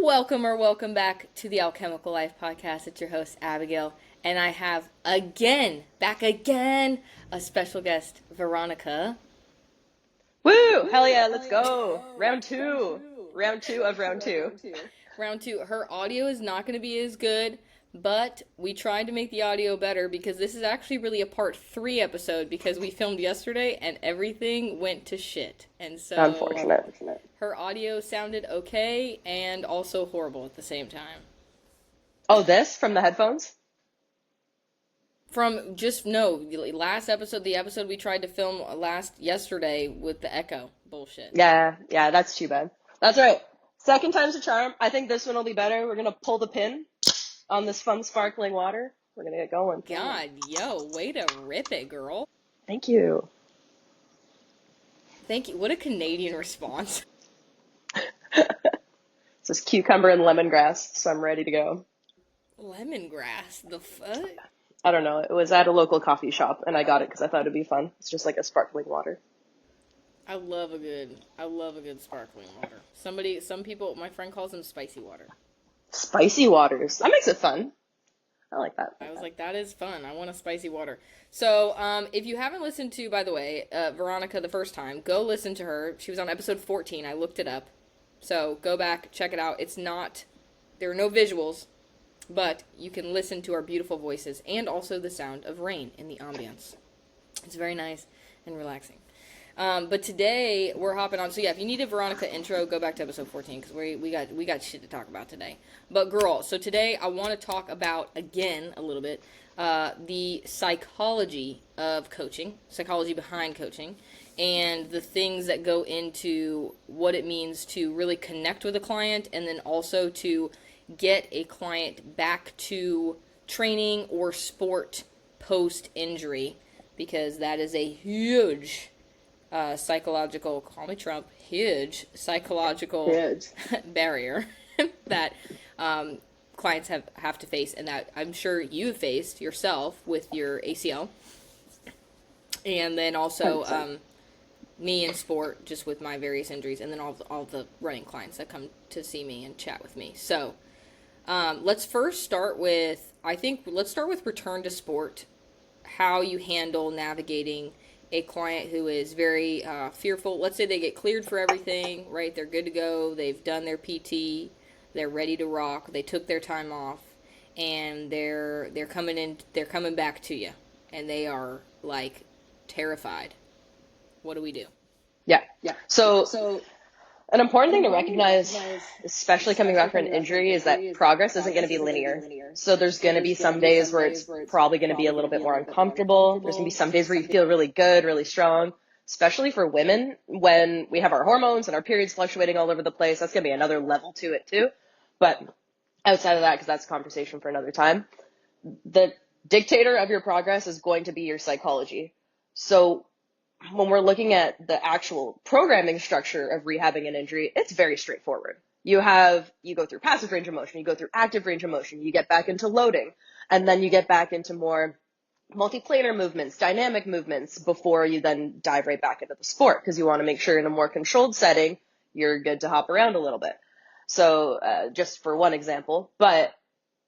Welcome back to the Alchemical Life podcast. It's your host, Abigail, and I have back again, a special guest, Veronica. Woo! Hell yeah, let's go. Round two. Round two of round two. Round two. Her audio is not going to be as good, but we tried to make the audio better because this is actually really a part 3 episode because we filmed yesterday and everything went to shit. And so Unfortunate. her audio sounded okay and also horrible at the same time. Oh, this from the headphones? From last episode, the episode we tried to film yesterday with the echo bullshit. Yeah, that's too bad. That's all right. Second time's a charm. I think this one will be better. We're gonna pull the pin on this fun sparkling water. We're gonna get going. God, way to rip it, girl. Thank you. Thank you. What a Canadian response. This is cucumber and lemongrass, so I'm ready to go. Lemongrass? The fuck? I don't know. It was at a local coffee shop, and I got it because I thought it'd be fun. It's just like a sparkling water. I love a good sparkling water. Some people, my friend calls them spicy water. Spicy waters. That makes it fun. I like that. I was like, that is fun. I want a spicy water. So, if you haven't listened to, by the way, Veronica the first time, go listen to her. She was on episode 14. I looked it up. So, go back, check it out. There are no visuals, but you can listen to our beautiful voices and also the sound of rain in the ambience. It's very nice and relaxing. But today we're hopping on. So yeah, if you need a Veronica intro, go back to episode 14 because we got shit to talk about today. But girl, so today I want to talk about again a little bit the psychology of coaching, psychology behind coaching, and the things that go into what it means to really connect with a client, and then also to get a client back to training or sport post-injury, because that is a huge psychological, call me Trump, huge psychological barrier that clients have to face, and that I'm sure you've faced yourself with your ACL, and then also me in sport, just with my various injuries, and then all the running clients that come to see me and chat with me. So let's start with return to sport, how you handle navigating a client who is very fearful. Let's say they get cleared for everything, right? They're good to go. They've done their PT. They're ready to rock. They took their time off, and they're coming back to you, and they are like terrified. What do we do? Yeah. So an important thing to recognize, especially coming back from an injury, is that progress isn't going to be linear. So there's going to be some days where it's probably going to be a little bit more uncomfortable. There's going to be some days where you feel really good, really strong, especially for women when we have our hormones and our periods fluctuating all over the place. That's going to be another level to it too. But outside of that, because that's a conversation for another time, the dictator of your progress is going to be your psychology. So when we're looking at the actual programming structure of rehabbing an injury, it's very straightforward. You go through passive range of motion, you go through active range of motion, you get back into loading, and then you get back into more multiplanar movements, dynamic movements, before you then dive right back into the sport, because you want to make sure in a more controlled setting, you're good to hop around a little bit. So just for one example, but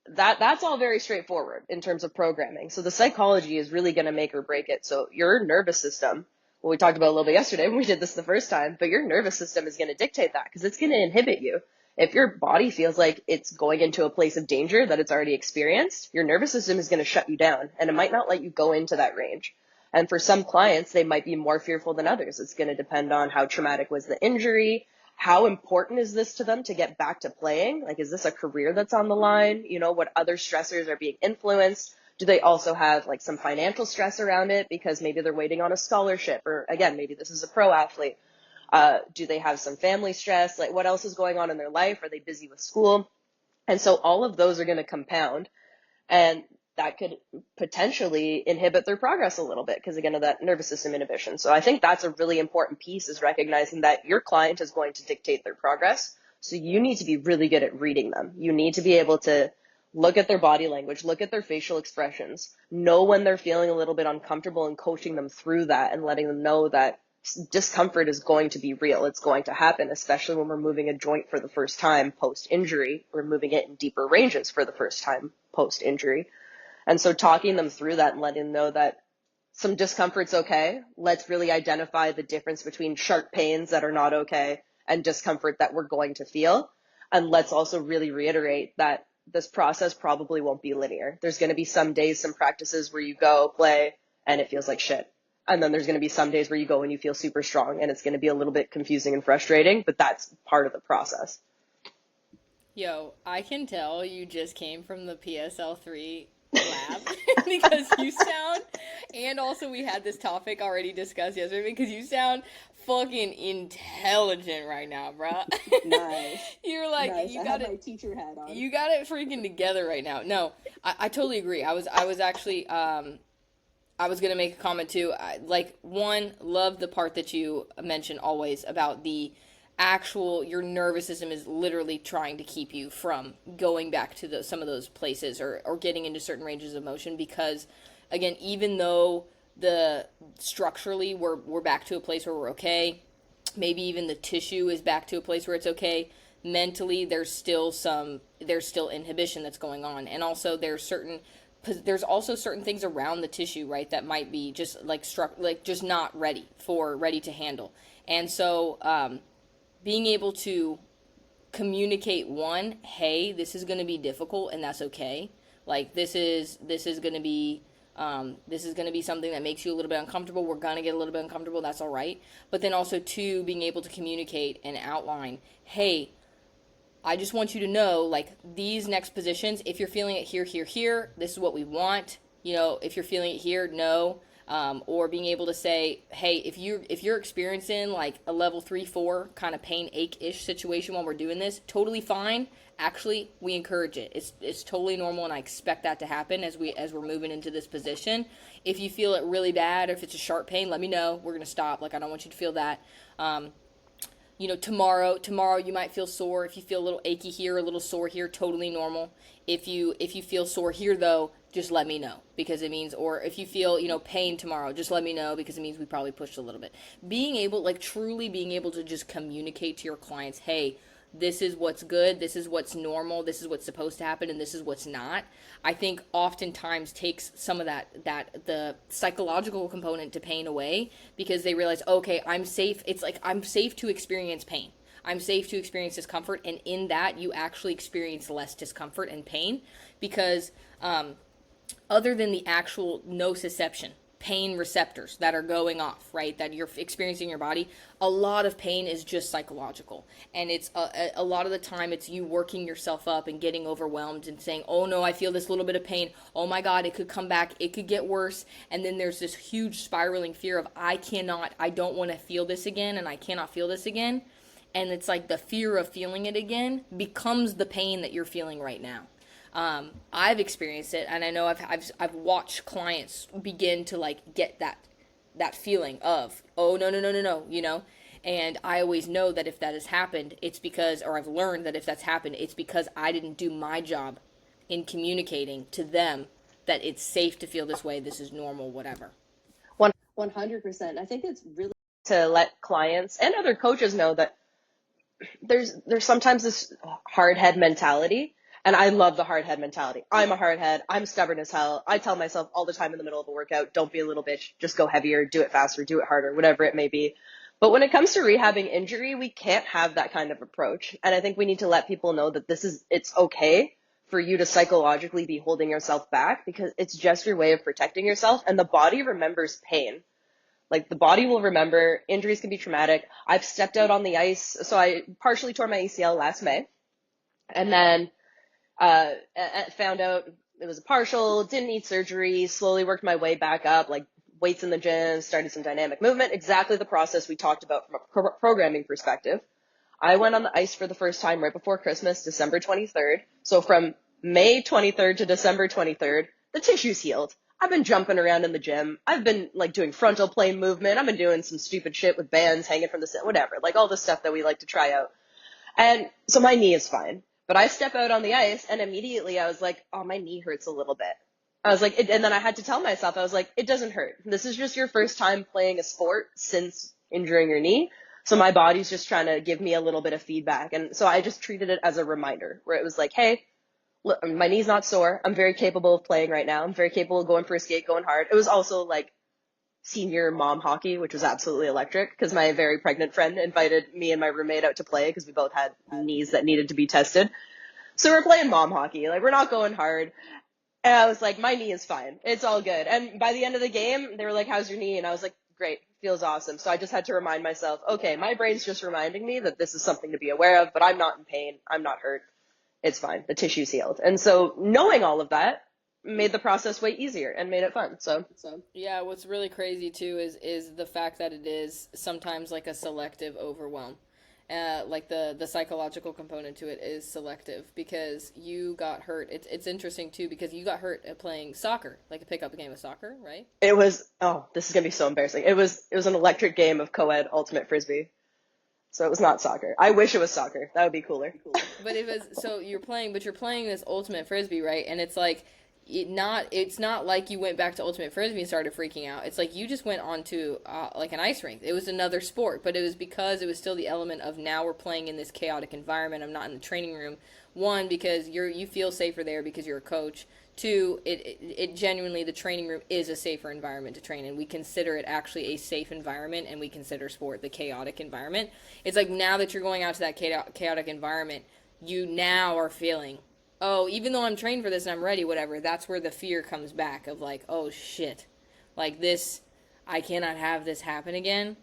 that's all very straightforward in terms of programming. So the psychology is really going to make or break it. So your nervous system, well, we talked about a little bit yesterday when we did this the first time, but your nervous system is going to dictate that because it's going to inhibit you. If your body feels like it's going into a place of danger that it's already experienced, your nervous system is going to shut you down, and it might not let you go into that range. And for some clients, they might be more fearful than others. It's going to depend on how traumatic was the injury, how important is this to them to get back to playing? Like, is this a career that's on the line? You know, what other stressors are being influenced? Do they also have like some financial stress around it because maybe they're waiting on a scholarship, or again, maybe this is a pro athlete. Do they have some family stress? Like, what else is going on in their life? Are they busy with school? And so all of those are going to compound, and that could potentially inhibit their progress a little bit because, again, of that nervous system inhibition. So I think that's a really important piece, is recognizing that your client is going to dictate their progress. So you need to be really good at reading them. You need to be able to look at their body language, look at their facial expressions, know when they're feeling a little bit uncomfortable, and coaching them through that and letting them know that discomfort is going to be real. It's going to happen, especially when we're moving a joint for the first time post-injury. We're moving it in deeper ranges for the first time post-injury. And so talking them through that and letting them know that some discomfort's okay. Let's really identify the difference between sharp pains that are not okay and discomfort that we're going to feel. And let's also really reiterate that this process probably won't be linear. There's going to be some days, some practices where you go play and it feels like shit. And then there's going to be some days where you go and you feel super strong, and it's going to be a little bit confusing and frustrating, but that's part of the process. Yo, I can tell you just came from the PSL3 lab because you sound, and also we had this topic already discussed yesterday because you sound fucking intelligent right now, bro. Nice. You're like, nice. you I got have my it. teacher hat on. You got it freaking together right now. No, I totally agree. I was actually, I was gonna make a comment too. One, love the part that you mentioned always about the actual, your nervous system is literally trying to keep you from going back to some of those places or getting into certain ranges of motion, because again, even though the structurally we're back to a place where we're okay, maybe even the tissue is back to a place where it's okay, mentally there's still inhibition that's going on. And also there's also certain things around the tissue, right, that might be just just not ready to handle. And so being able to communicate, one, hey, this is going to be difficult and that's okay. Like this is going to be something that makes you a little bit uncomfortable. We're going to get a little bit uncomfortable. That's all right. But then also, two, being able to communicate and outline, hey, I just want you to know, like, these next positions, if you're feeling it here, here, here, this is what we want. You know, if you're feeling it here, no. Or being able to say, hey, if you're experiencing like a level 3-4 kind of pain ache-ish situation while we're doing this, totally fine. Actually, we encourage it. It's totally normal, and I expect that to happen as we're moving into this position. If you feel it really bad, or if it's a sharp pain, let me know. We're gonna stop. Like, I don't want you to feel that. Tomorrow you might feel sore. If you feel a little achy here, a little sore here, totally normal. If you feel sore here though, just let me know, because it means, or if you feel, pain tomorrow, just let me know, because it means we probably pushed a little bit. Being able, truly being able to just communicate to your clients, hey, this is what's good, this is what's normal, this is what's supposed to happen, and this is what's not, I think oftentimes takes some of the psychological component to pain away, because they realize, okay, I'm safe. It's like, I'm safe to experience pain. I'm safe to experience discomfort, and in that, you actually experience less discomfort and pain, because other than the actual nociception, pain receptors that are going off, right, that you're experiencing in your body, a lot of pain is just psychological. And it's a lot of the time it's you working yourself up and getting overwhelmed and saying, oh no, I feel this little bit of pain, oh my god, it could come back, it could get worse. And then there's this huge spiraling fear of, I don't want to feel this again, and I cannot feel this again. And it's like the fear of feeling it again becomes the pain that you're feeling right now. I've experienced it, and I know I've watched clients begin to get that feeling of, oh no, and I always know that if that has happened, it's because, or I've learned that if that's happened, it's because I didn't do my job in communicating to them that it's safe to feel this way, this is normal, whatever. 100%. I think it's really to let clients and other coaches know that there's sometimes this hard head mentality. And I love the hard head mentality. I'm a hard head. I'm stubborn as hell. I tell myself all the time in the middle of a workout, don't be a little bitch. Just go heavier, do it faster, do it harder, whatever it may be. But when it comes to rehabbing injury, we can't have that kind of approach. And I think we need to let people know that it's okay for you to psychologically be holding yourself back, because it's just your way of protecting yourself. And the body remembers pain. Like, the body will remember. Injuries can be traumatic. I've stepped out on the ice. So I partially tore my ACL last May. And then found out it was a partial, didn't need surgery, slowly worked my way back up, like weights in the gym, started some dynamic movement, exactly the process we talked about from a programming perspective. I went on the ice for the first time right before Christmas, December 23rd. So from May 23rd to December 23rd, the tissue's healed. I've been jumping around in the gym. I've been doing frontal plane movement. I've been doing some stupid shit with bands hanging from the set, whatever, all the stuff that we like to try out. And so my knee is fine. But I step out on the ice, and immediately I was like, oh, my knee hurts a little bit. I was like, and then I had to tell myself, I was like, it doesn't hurt. This is just your first time playing a sport since injuring your knee. So my body's just trying to give me a little bit of feedback. And so I just treated it as a reminder where it was like, hey, look, my knee's not sore. I'm very capable of playing right now. I'm very capable of going for a skate, going hard. It was also like senior mom hockey, which was absolutely electric because my very pregnant friend invited me and my roommate out to play because we both had knees that needed to be tested. So we're playing mom hockey. Like, we're not going hard. And I was like, my knee is fine. It's all good. And by the end of the game, they were like, how's your knee? And I was like, great. Feels awesome. So I just had to remind myself, okay, my brain's just reminding me that this is something to be aware of, but I'm not in pain. I'm not hurt. It's fine. The tissue's healed. And so knowing all of that made the process way easier and made it fun. So yeah, what's really crazy too is the fact that it is sometimes like a selective overwhelm. Like the psychological component to it is selective because you got hurt. It's interesting too because you got hurt at playing soccer, like a pickup game of soccer, right? it was, oh, this is going to be so embarrassing. It was an electric game of co-ed ultimate frisbee. So it was not soccer. I wish it was soccer. That would be cooler. But it was, so you're playing this ultimate frisbee, right? And it's like, it's not like you went back to ultimate frisbee and started freaking out. It's like you just went on to like an ice rink. It was another sport, but it was because it was still the element of now we're playing in this chaotic environment. I'm not in the training room. One, because you feel safer there because you're a coach. Two, it genuinely, the training room is a safer environment to train in. We consider it actually a safe environment, and we consider sport the chaotic environment. It's like now that you're going out to that chaotic environment, you now are feeling, oh, even though I'm trained for this and I'm ready, whatever, that's where the fear comes back of like, oh shit, like this, I cannot have this happen again.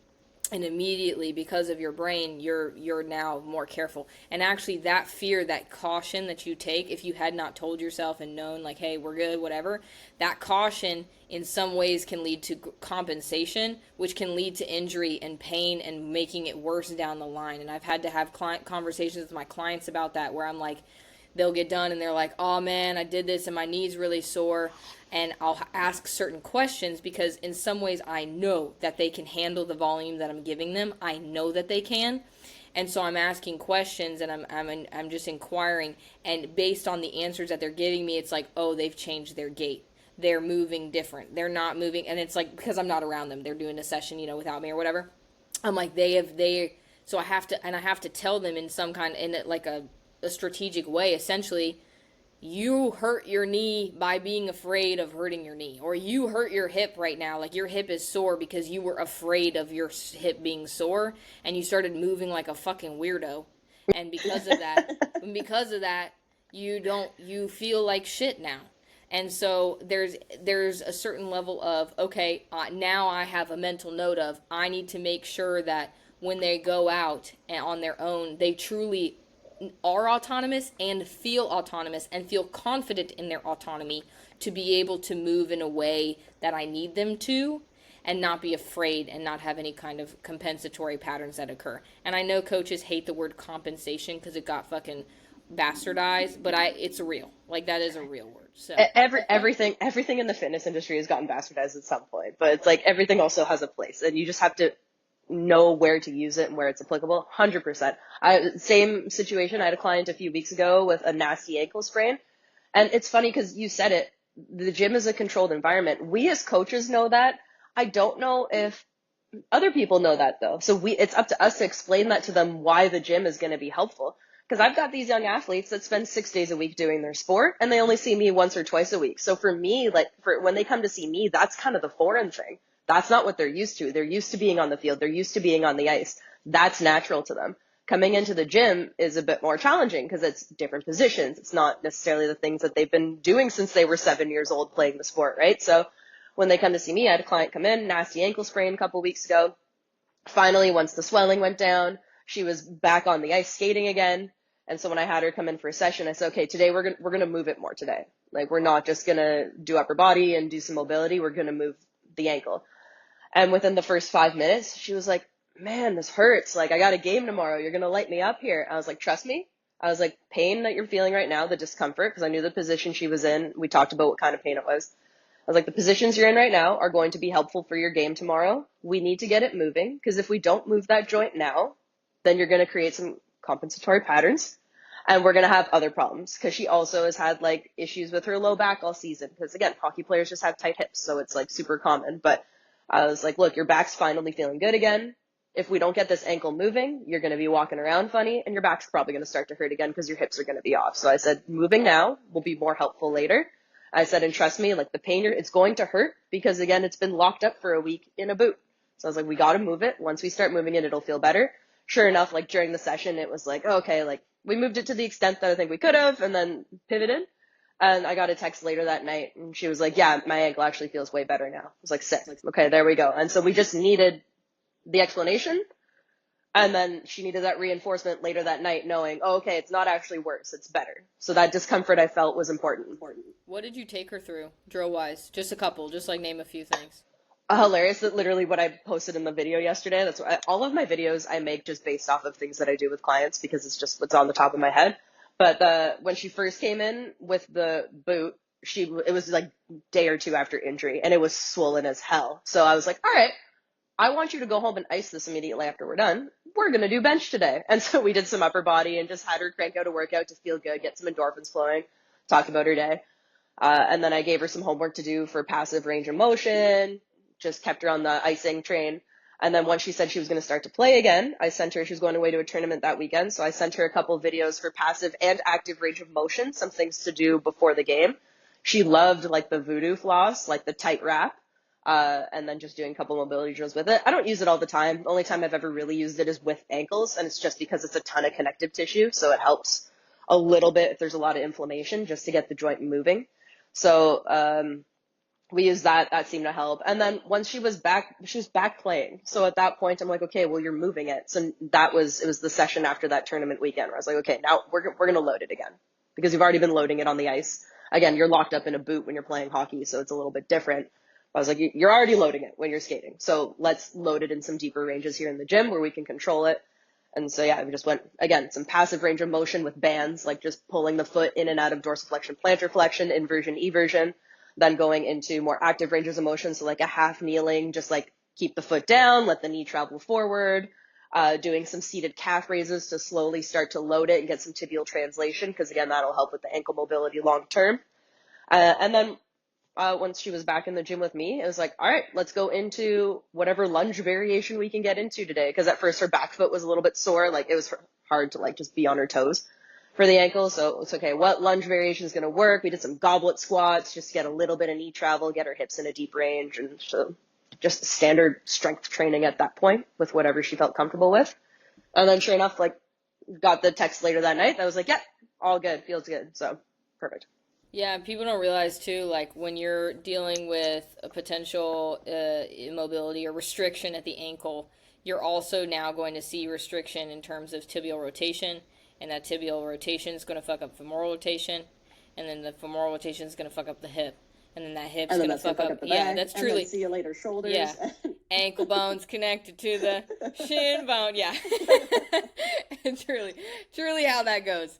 And immediately, because of your brain, you're now more careful. And actually, that fear, that caution that you take, if you had not told yourself and known, like, hey, we're good, whatever, that caution in some ways can lead to compensation, which can lead to injury and pain and making it worse down the line. And I've had to have conversations with my clients about that, where I'm like, they'll get done and they're like, oh man, I did this and my knee's really sore. And I'll ask certain questions because in some ways I know that they can handle the volume that I'm giving them. I know that they can. And so I'm asking questions and I'm just inquiring. And based on the answers that they're giving me, it's like, oh, they've changed their gait. They're moving different. They're not moving. And it's like, because I'm not around them, they're doing a session, without me or whatever. I'm like, so I have to tell them in some kind, in like a strategic way, essentially, you hurt your knee by being afraid of hurting your knee, or you hurt your hip right now, like your hip is sore because you were afraid of your hip being sore and you started moving like a fucking weirdo, and because of that you feel like shit now. And so there's a certain level of, okay, now I have a mental note of, I need to make sure that when they go out and on their own, they truly are autonomous and feel confident in their autonomy to be able to move in a way that I need them to, and not be afraid and not have any kind of compensatory patterns that occur. And I know coaches hate the word compensation because it got fucking bastardized, but it's real. Like, that is a real word. So everything in the fitness industry has gotten bastardized at some point, but it's like everything also has a place, and you just have to know where to use it and where it's applicable. 100%. Same situation. I had a client a few weeks ago with a nasty ankle sprain. And it's funny because you said it, the gym is a controlled environment. We as coaches know that. I don't know if other people know that though. So it's up to us to explain that to them, why the gym is going to be helpful. Because I've got these young athletes that spend 6 days a week doing their sport and they only see me once or twice a week. So for me, when they come to see me, that's kind of the foreign thing. That's not what they're used to. They're used to being on the field. They're used to being on the ice. That's natural to them. Coming into the gym is a bit more challenging because it's different positions. It's not necessarily the things that they've been doing since they were 7 years old playing the sport, right? So when they come to see me, I had a client come in, nasty ankle sprain a couple weeks ago. Finally, once the swelling went down, she was back on the ice skating again. And so when I had her come in for a session, I said, okay, today we're going to move it more today. Like, we're not just going to do upper body and do some mobility. We're going to move the ankle. And within the first 5 minutes, she was like, man, this hurts. Like, I got a game tomorrow. You're going to light me up here. I was like, trust me. I was like, pain that you're feeling right now, the discomfort, because I knew the position she was in. We talked about what kind of pain it was. I was like, the positions you're in right now are going to be helpful for your game tomorrow. We need to get it moving, because if we don't move that joint now, then you're going to create some compensatory patterns, and we're going to have other problems. Because she also has had like issues with her low back all season, because again, hockey players just have tight hips, so it's like super common. But I was like, look, your back's finally feeling good again. if we don't get this ankle moving, you're going to be walking around funny and your back's probably going to start to hurt again because your hips are going to be off. So I said, moving now will be more helpful later. I said, and trust me, like the pain, it's going to hurt because again, it's been locked up for a week in a boot. So I was like, we got to move it. Once we start moving it, it'll feel better. Sure enough, like during the session, it was like, okay, like we moved it to the extent that I think we could have and then pivoted. And I got a text later that night and she was like, yeah, my ankle actually feels way better now. I was like, sick. Okay, there we go. And so we just needed the explanation. And then she needed that reinforcement later that night knowing, oh, okay, it's not actually worse, it's better. So that discomfort I felt was important. What did you take her through, drill-wise? Just a couple, just like name a few things. Hilarious that literally what I posted in the video yesterday, that's what all of my videos I make just based off of things that I do with clients because it's just what's on the top of my head. But when she first came in with the boot, it was like day or two after injury and it was swollen as hell. So I was like, all right, I want you to go home and ice this immediately after we're done. We're going to do bench today. And so we did some upper body and just had her crank out a workout to feel good, get some endorphins flowing, talk about her day. And then I gave her some homework to do for passive range of motion, just kept her on the icing train. And then once she said she was going to start to play again, I sent her, she was going away to a tournament that weekend. So I sent her a couple of videos for passive and active range of motion, some things to do before the game. She loved like the voodoo floss, like the tight wrap. And then just doing a couple mobility drills with it. I don't use it all the time. The only time I've ever really used it is with ankles, and it's just because it's a ton of connective tissue, so it helps a little bit if there's a lot of inflammation just to get the joint moving. So we used that. That seemed to help. And then once she was back playing. So at that point, I'm like, okay, well, you're moving it. So it was the session after that tournament weekend where I was like, okay, now we're going to load it again because you've already been loading it on the ice. Again, you're locked up in a boot when you're playing hockey, so it's a little bit different. I was like, you're already loading it when you're skating. So let's load it in some deeper ranges here in the gym where we can control it. And so, yeah, we just went, again, some passive range of motion with bands, like just pulling the foot in and out of dorsiflexion, plantar flexion, inversion, eversion, then going into more active ranges of motion. So like a half kneeling, just like keep the foot down, let the knee travel forward, doing some seated calf raises to slowly start to load it and get some tibial translation. Because again, that'll help with the ankle mobility long term. And then once she was back in the gym with me, it was like, all right, let's go into whatever lunge variation we can get into today. Because at first her back foot was a little bit sore. Like it was hard to like just be on her toes for the ankle. So it's okay. What lunge variation is going to work? We did some goblet squats just to get a little bit of knee travel, get her hips in a deep range. And so just standard strength training at that point with whatever she felt comfortable with. And then sure enough, like got the text later that night. I was like, yeah, all good. Feels good. So perfect. Yeah, people don't realize too, like when you're dealing with a potential immobility or restriction at the ankle, you're also now going to see restriction in terms of tibial rotation, and that tibial rotation is going to fuck up femoral rotation, and then the femoral rotation is going to fuck up the hip, and then that hip's going to fuck up the yeah, back, that's and truly then see you later shoulders. Yeah, ankle bones connected to the shin bone. Yeah, it's truly how that goes.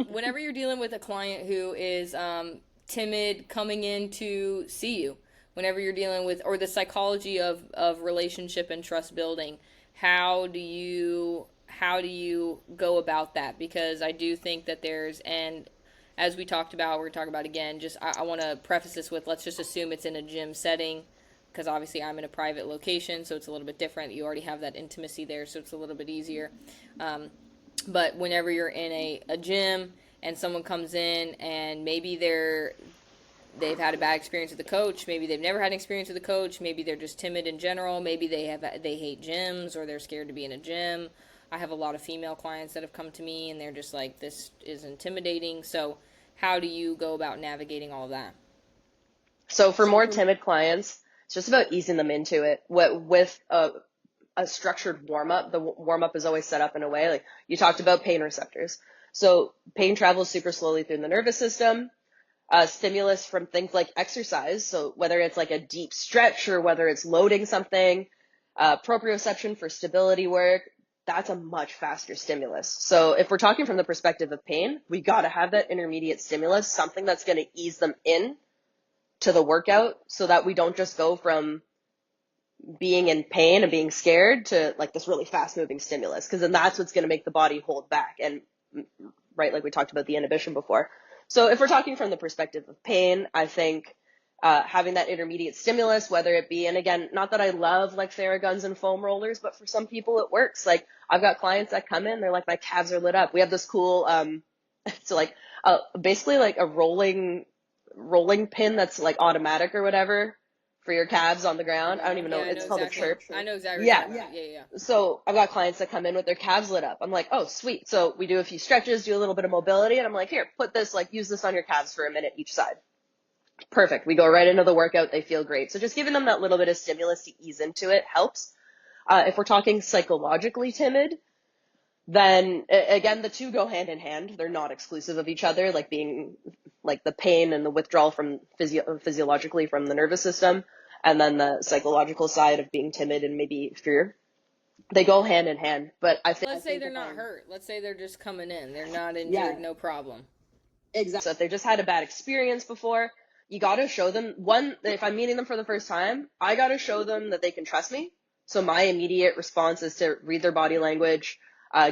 Whenever you're dealing with a client who is timid coming in to see you, whenever you're dealing with, or the psychology of relationship and trust building, how do you go about that? Because I do think that and as we talked about, we're talking about again, just I want to preface this with, let's just assume it's in a gym setting, because obviously I'm in a private location, so it's a little bit different. You already have that intimacy there, so it's a little bit easier. But whenever you're in a gym and someone comes in and maybe they've had a bad experience with the coach, maybe they've never had an experience with the coach, maybe they're just timid in general, maybe they hate gyms or they're scared to be in a gym. I have a lot of female clients that have come to me and they're just like, this is intimidating. So how do you go about navigating all of that? So for more timid clients, it's just about easing them into it. With a structured warm-up, the warm-up is always set up in a way, like you talked about pain receptors. So pain travels super slowly through the nervous system. Stimulus from things like exercise, so whether it's like a deep stretch or whether it's loading something, proprioception for stability work, that's a much faster stimulus. So if we're talking from the perspective of pain, we got to have that intermediate stimulus, something that's going to ease them in to the workout so that we don't just go from being in pain and being scared to like this really fast moving stimulus, because then that's what's going to make the body hold back. And right, like we talked about the inhibition before. So if we're talking from the perspective of pain, I think having that intermediate stimulus, whether it be, and again, not that I love like Theraguns and foam rollers, but for some people it works. Like I've got clients that come in, they're like, my calves are lit up. We have this cool, so like, basically like a rolling pin that's like automatic or whatever for your calves on the ground. I don't even know. It's called a chirp. I know exactly what you're talking about. Yeah. So I've got clients that come in with their calves lit up. I'm like, oh, sweet. So we do a few stretches, do a little bit of mobility, and I'm like, here, put this, like, use this on your calves for a minute each side. Perfect. We go right into the workout. They feel great. So just giving them that little bit of stimulus to ease into it helps. If we're talking psychologically timid, then again, the two go hand in hand. They're not exclusive of each other, like being like the pain and the withdrawal from physiologically from the nervous system, and then the psychological side of being timid and maybe fear. They go hand in hand. But I think, let's say they're not hurt. Let's say they're just coming in. They're not injured, no problem. Exactly. So if they just had a bad experience before, you got to show them, one, if I'm meeting them for the first time, I got to show them that they can trust me. So my immediate response is to read their body language,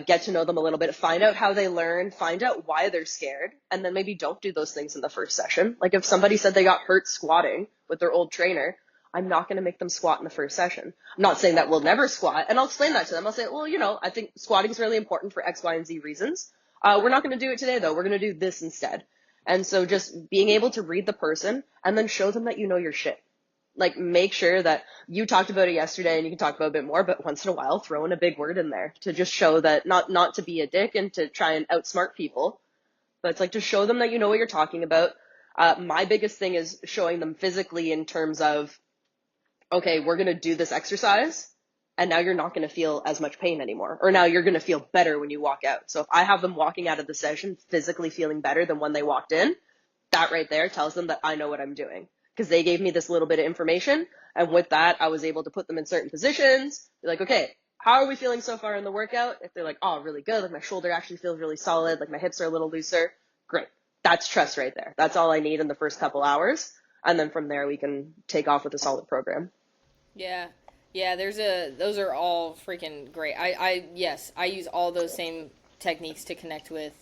get to know them a little bit, find out how they learn, find out why they're scared, and then maybe don't do those things in the first session. Like if somebody said they got hurt squatting with their old trainer, I'm not going to make them squat in the first session. I'm not saying that we'll never squat, and I'll explain that to them. I'll say, well, I think squatting is really important for X, Y, and Z reasons. We're not going to do it today, though. We're going to do this instead. And so just being able to read the person and then show them that you know your shit. Like make sure that you talked about it yesterday and you can talk about it a bit more, but once in a while throw in a big word in there to just show that not to be a dick and to try and outsmart people, but it's like to show them that you know what you're talking about. My biggest thing is showing them physically in terms of, okay, we're going to do this exercise and now you're not going to feel as much pain anymore. Or now you're going to feel better when you walk out. So if I have them walking out of the session physically feeling better than when they walked in, that right there tells them that I know what I'm doing. Because they gave me this little bit of information. And with that, I was able to put them in certain positions. Be like, okay, how are we feeling so far in the workout? If they're like, oh, really good. Like my shoulder actually feels really solid. Like my hips are a little looser. Great. That's trust right there. That's all I need in the first couple hours. And then from there, we can take off with a solid program. Yeah, those are all freaking great. Yes, I use all those same techniques to connect with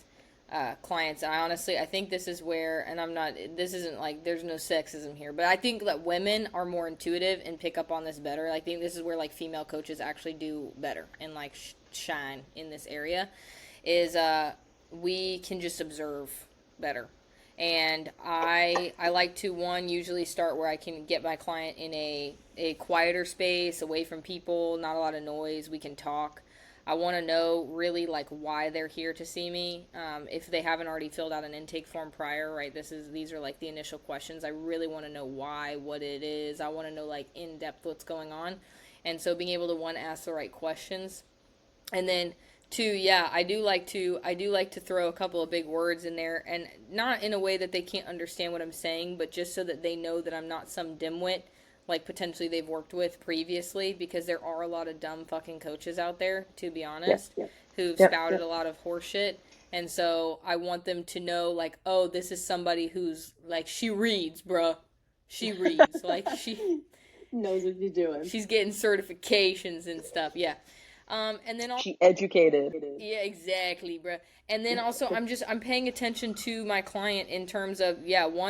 clients. And I think this is where, and this isn't like, there's no sexism here, but I think that women are more intuitive and pick up on this better. I think this is where like female coaches actually do better and like shine in this area is, we can just observe better. And I like to, usually start where I can get my client in a quieter space, away from people, not a lot of noise, we can talk. I want to know really like why they're here to see me. If they haven't already filled out an intake form prior, right, these are like the initial questions. I really want to know why, what it is. I want to know like in depth what's going on. And so being able to ask the right questions. And then two, yeah, I do like to throw a couple of big words in there, and not in a way that they can't understand what I'm saying, but just so that they know that I'm not some dimwit like potentially they've worked with previously, because there are a lot of dumb fucking coaches out there, to be honest, who've spouted a lot of horseshit. And so I want them to know, like, oh, this is somebody who's like, she reads, bruh. She reads. Like, she knows what you're doing. She's getting certifications and stuff. Yeah. And then she educated. Yeah, exactly, bro. And then also I'm paying attention to my client in terms of,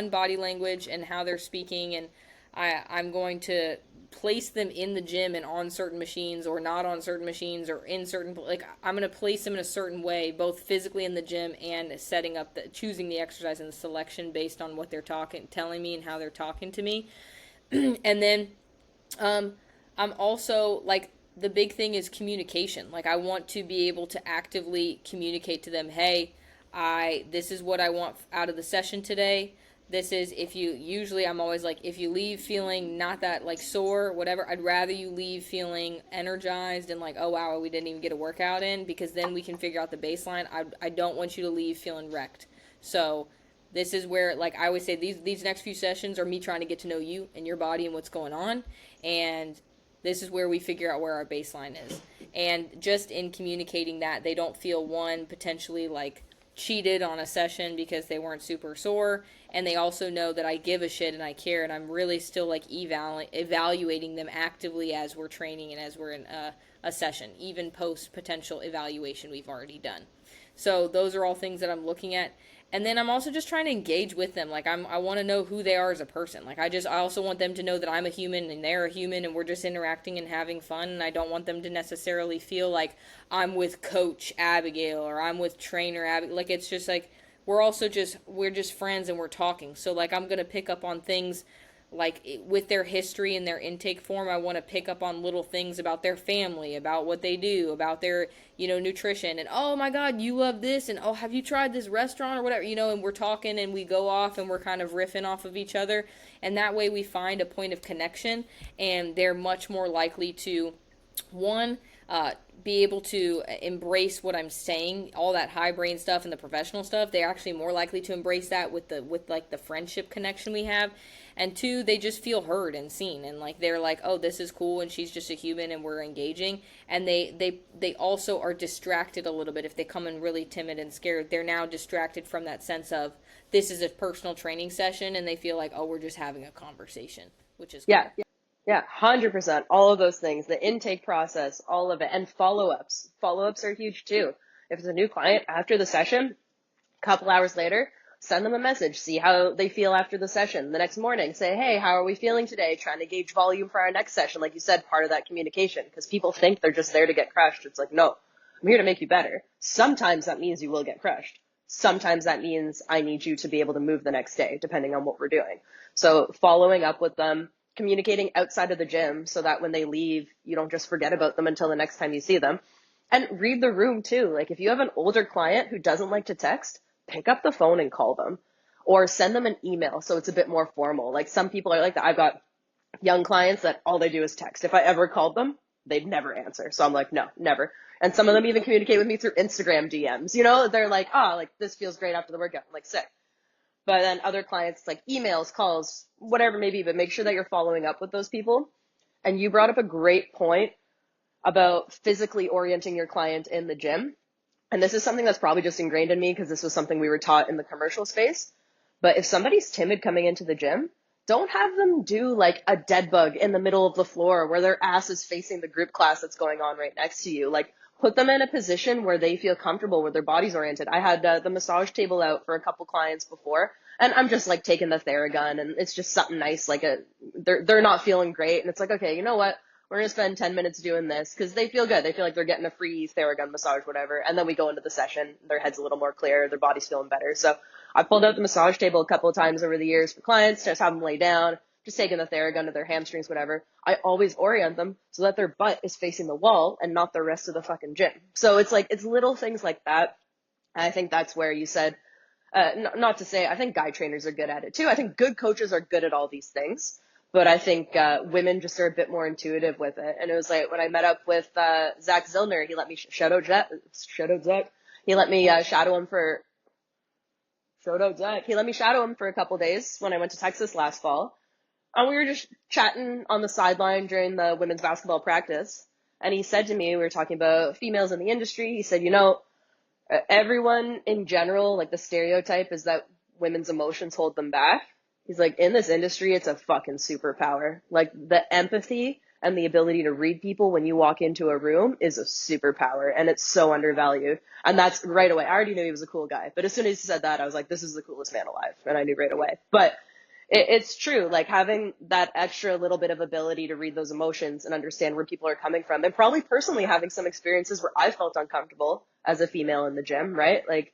body language and how they're speaking, and I'm going to place them in the gym and on certain machines or not on certain machines or in certain, like, I'm going to place them in a certain way, both physically in the gym and choosing the exercise and the selection based on what they're telling me and how they're talking to me. And then, I'm also like, the big thing is communication. Like, I want to be able to actively communicate to them, hey, this is what I want out of the session today. I'm always like, if you leave feeling not that like sore, whatever, I'd rather you leave feeling energized and like, oh wow, we didn't even get a workout in, because then we can figure out the baseline. I don't want you to leave feeling wrecked. So this is where, like, I always say, these next few sessions are me trying to get to know you and your body and what's going on. And this is where we figure out where our baseline is. And just in communicating that, they don't feel, potentially like cheated on a session because they weren't super sore. And they also know that I give a shit and I care, and I'm really still like evaluating them actively as we're training and as we're in a session, even post potential evaluation we've already done. So those are all things that I'm looking at. And then I'm also just trying to engage with them. Like I want to know who they are as a person. Like I also want them to know that I'm a human and they're a human and we're just interacting and having fun. And I don't want them to necessarily feel like I'm with Coach Abigail or I'm with Trainer Abigail. Like it's just like we're just friends and we're talking. So like I'm gonna pick up on things like with their history and their intake form. I want to pick up on little things about their family, about what they do, about their, nutrition, and oh my god, you love this, and oh, have you tried this restaurant or whatever, and we're talking and we go off and we're kind of riffing off of each other, and that way we find a point of connection, and they're much more likely to one, be able to embrace what I'm saying, all that high brain stuff and the professional stuff. They're actually more likely to embrace that with the friendship connection we have. And two, they just feel heard and seen, and like they're like, oh, this is cool, and she's just a human, and we're engaging. And they also are distracted a little bit if they come in really timid and scared. They're now distracted from that sense of this is a personal training session, and they feel like, oh, we're just having a conversation, which is cool. Yeah, 100%. All of those things, the intake process, all of it, and follow-ups. Follow-ups are huge too. If it's a new client after the session, a couple hours later, send them a message, see how they feel after the session. The next morning, say, hey, how are we feeling today? Trying to gauge volume for our next session. Like you said, part of that communication, because people think they're just there to get crushed. It's like, no, I'm here to make you better. Sometimes that means you will get crushed. Sometimes that means I need you to be able to move the next day, depending on what we're doing. So following up with them, communicating outside of the gym so that when they leave, you don't just forget about them until the next time you see them. And read the room too. Like if you have an older client who doesn't like to text, pick up the phone and call them, or send them an email so it's a bit more formal. Like some people are like that. I've got young clients that all they do is text. If I ever called them, they'd never answer. So I'm like, no, never. And some of them even communicate with me through Instagram DMs. They're like, like this feels great after the workout. I'm like, sick. But then other clients, like emails, calls, whatever maybe, but make sure that you're following up with those people. And you brought up a great point about physically orienting your client in the gym. And this is something that's probably just ingrained in me because this was something we were taught in the commercial space. But if somebody's timid coming into the gym, don't have them do like a dead bug in the middle of the floor where their ass is facing the group class that's going on right next to you. Like put them in a position where they feel comfortable, where their body's oriented. I had the massage table out for a couple clients before, and I'm just like taking the Theragun, and it's just something nice. Like they're not feeling great, and it's like, okay, you know what? We're going to spend 10 minutes doing this because they feel good. They feel like they're getting a free Theragun massage, whatever. And then we go into the session. Their head's a little more clear. Their body's feeling better. So I pulled out the massage table a couple of times over the years for clients, just have them lay down, just taking the Theragun to their hamstrings, whatever. I always orient them so that their butt is facing the wall and not the rest of the fucking gym. So it's like, it's little things like that. And I think that's where you said, not to say, I think guy trainers are good at it too. I think good coaches are good at all these things. But I think women just are a bit more intuitive with it. And it was like when I met up with Zach Zillner, he let me shout out Zach. He let me shadow him for a couple days when I went to Texas last fall. And we were just chatting on the sideline during the women's basketball practice. And he said to me, we were talking about females in the industry. He said, everyone in general, like the stereotype is that women's emotions hold them back. He's like, in this industry, it's a fucking superpower. Like the empathy and the ability to read people when you walk into a room is a superpower, and it's so undervalued. And that's right away. I already knew he was a cool guy, but as soon as he said that, I was like, this is the coolest man alive. And I knew right away. But it's true. Like having that extra little bit of ability to read those emotions and understand where people are coming from, and probably personally having some experiences where I felt uncomfortable as a female in the gym, right? Like,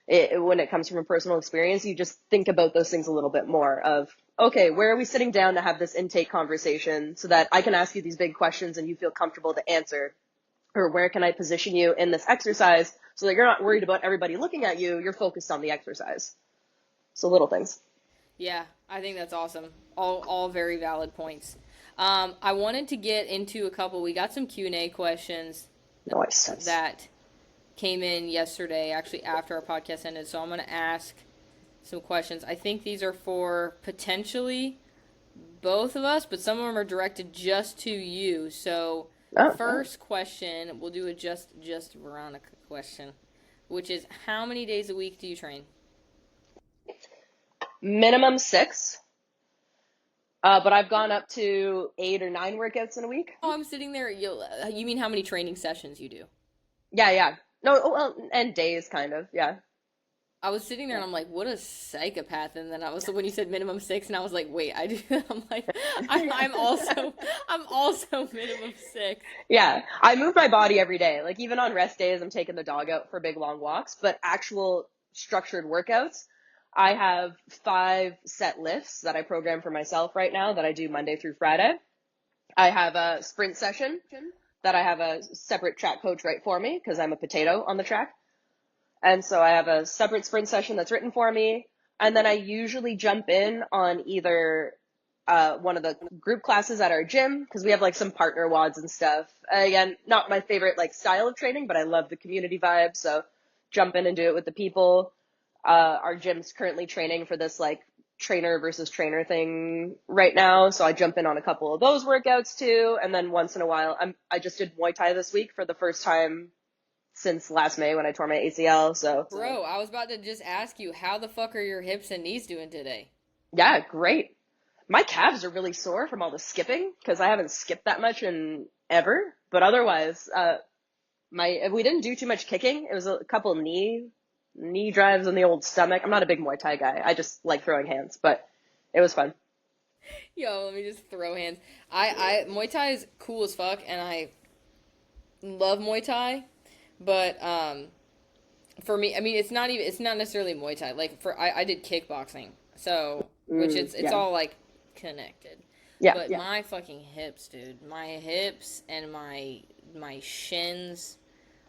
when it comes from a personal experience, you just think about those things a little bit more of, okay, where are we sitting down to have this intake conversation so that I can ask you these big questions and you feel comfortable to answer? Or where can I position you in this exercise so that you're not worried about everybody looking at you, you're focused on the exercise. So little things. Yeah, I think that's awesome. All very valid points. I wanted to get into a couple. We got some Q&A questions that came in yesterday, actually after our podcast ended. So I'm going to ask some questions. I think these are for potentially both of us, but some of them are directed just to you. So first question, we'll do a just Veronica question, which is how many days a week do you train? Minimum 6. But I've gone up to 8 or 9 workouts in a week. Oh, I'm sitting there. You mean how many training sessions you do? Yeah. No, well, and days, kind of, yeah. I was sitting there and I'm like, what a psychopath. And then when you said minimum 6, and I was like, wait, I do that. I'm like, I'm also minimum 6. Yeah, I move my body every day. Like even on rest days, I'm taking the dog out for big long walks, but actual structured workouts, I have 5 set lifts that I program for myself right now that I do Monday through Friday. I have a sprint session that I have a separate track coach write for me because I'm a potato on the track. And so I have a separate sprint session that's written for me. And then I usually jump in on either one of the group classes at our gym because we have like some partner wads and stuff. Again, not my favorite like style of training, but I love the community vibe. So jump in and do it with the people. Our gym's currently training for this like trainer versus trainer thing right now. So I jump in on a couple of those workouts too. And then once in a while, I just did Muay Thai this week for the first time since last May when I tore my ACL. So, bro, I was about to just ask you, how the fuck are your hips and knees doing today? Yeah, great. My calves are really sore from all the skipping because I haven't skipped that much in ever. But otherwise, we didn't do too much kicking. It was a couple knee drives on the old stomach. I'm not a big Muay Thai guy. I just like throwing hands, but it was fun. Yo, let me just throw hands. I Muay Thai is cool as fuck, and I love Muay Thai, but for me, I mean, it's not necessarily Muay Thai. Like I did kickboxing, so which it's all like connected. Yeah. But my fucking hips, dude, my hips and my shins.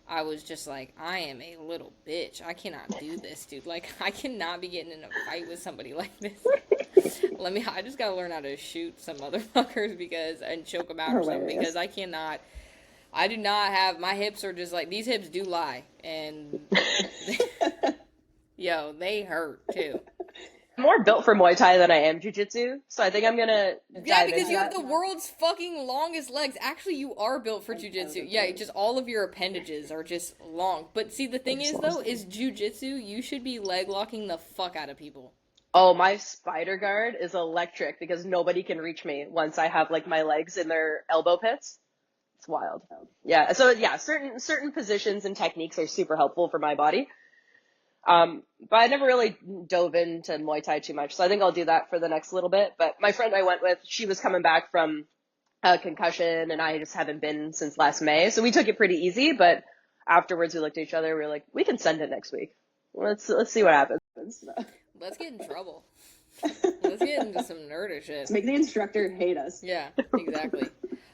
I was just like, I am a little bitch. I cannot do this, dude. Like, I cannot be getting in a fight with somebody like this. I just gotta learn how to shoot some motherfuckers and choke them out or something because I do not have, my hips are just like, these hips do lie. And, yo, they hurt too. I'm more built for Muay Thai than I am Jiu-Jitsu, so I think I'm gonna Yeah, because you have the world's fucking longest legs. Actually, you are built for Jiu-Jitsu. Yeah, just all of your appendages are just long. But see, the thing is, though, is Jiu-Jitsu, you should be leg locking the fuck out of people. Oh, my spider guard is electric because nobody can reach me once I have like my legs in their elbow pits. It's wild. Yeah, so yeah, certain positions and techniques are super helpful for my body. But I never really dove into Muay Thai too much, so I think I'll do that for the next little bit. But my friend I went with, she was coming back from a concussion, and I just haven't been since last May, so we took it pretty easy. But afterwards, we looked at each other, we were like, we can send it next week. Let's see what happens. Let's get in trouble. Let's get into some nerdish shit. Let's make the instructor hate us. Yeah, exactly.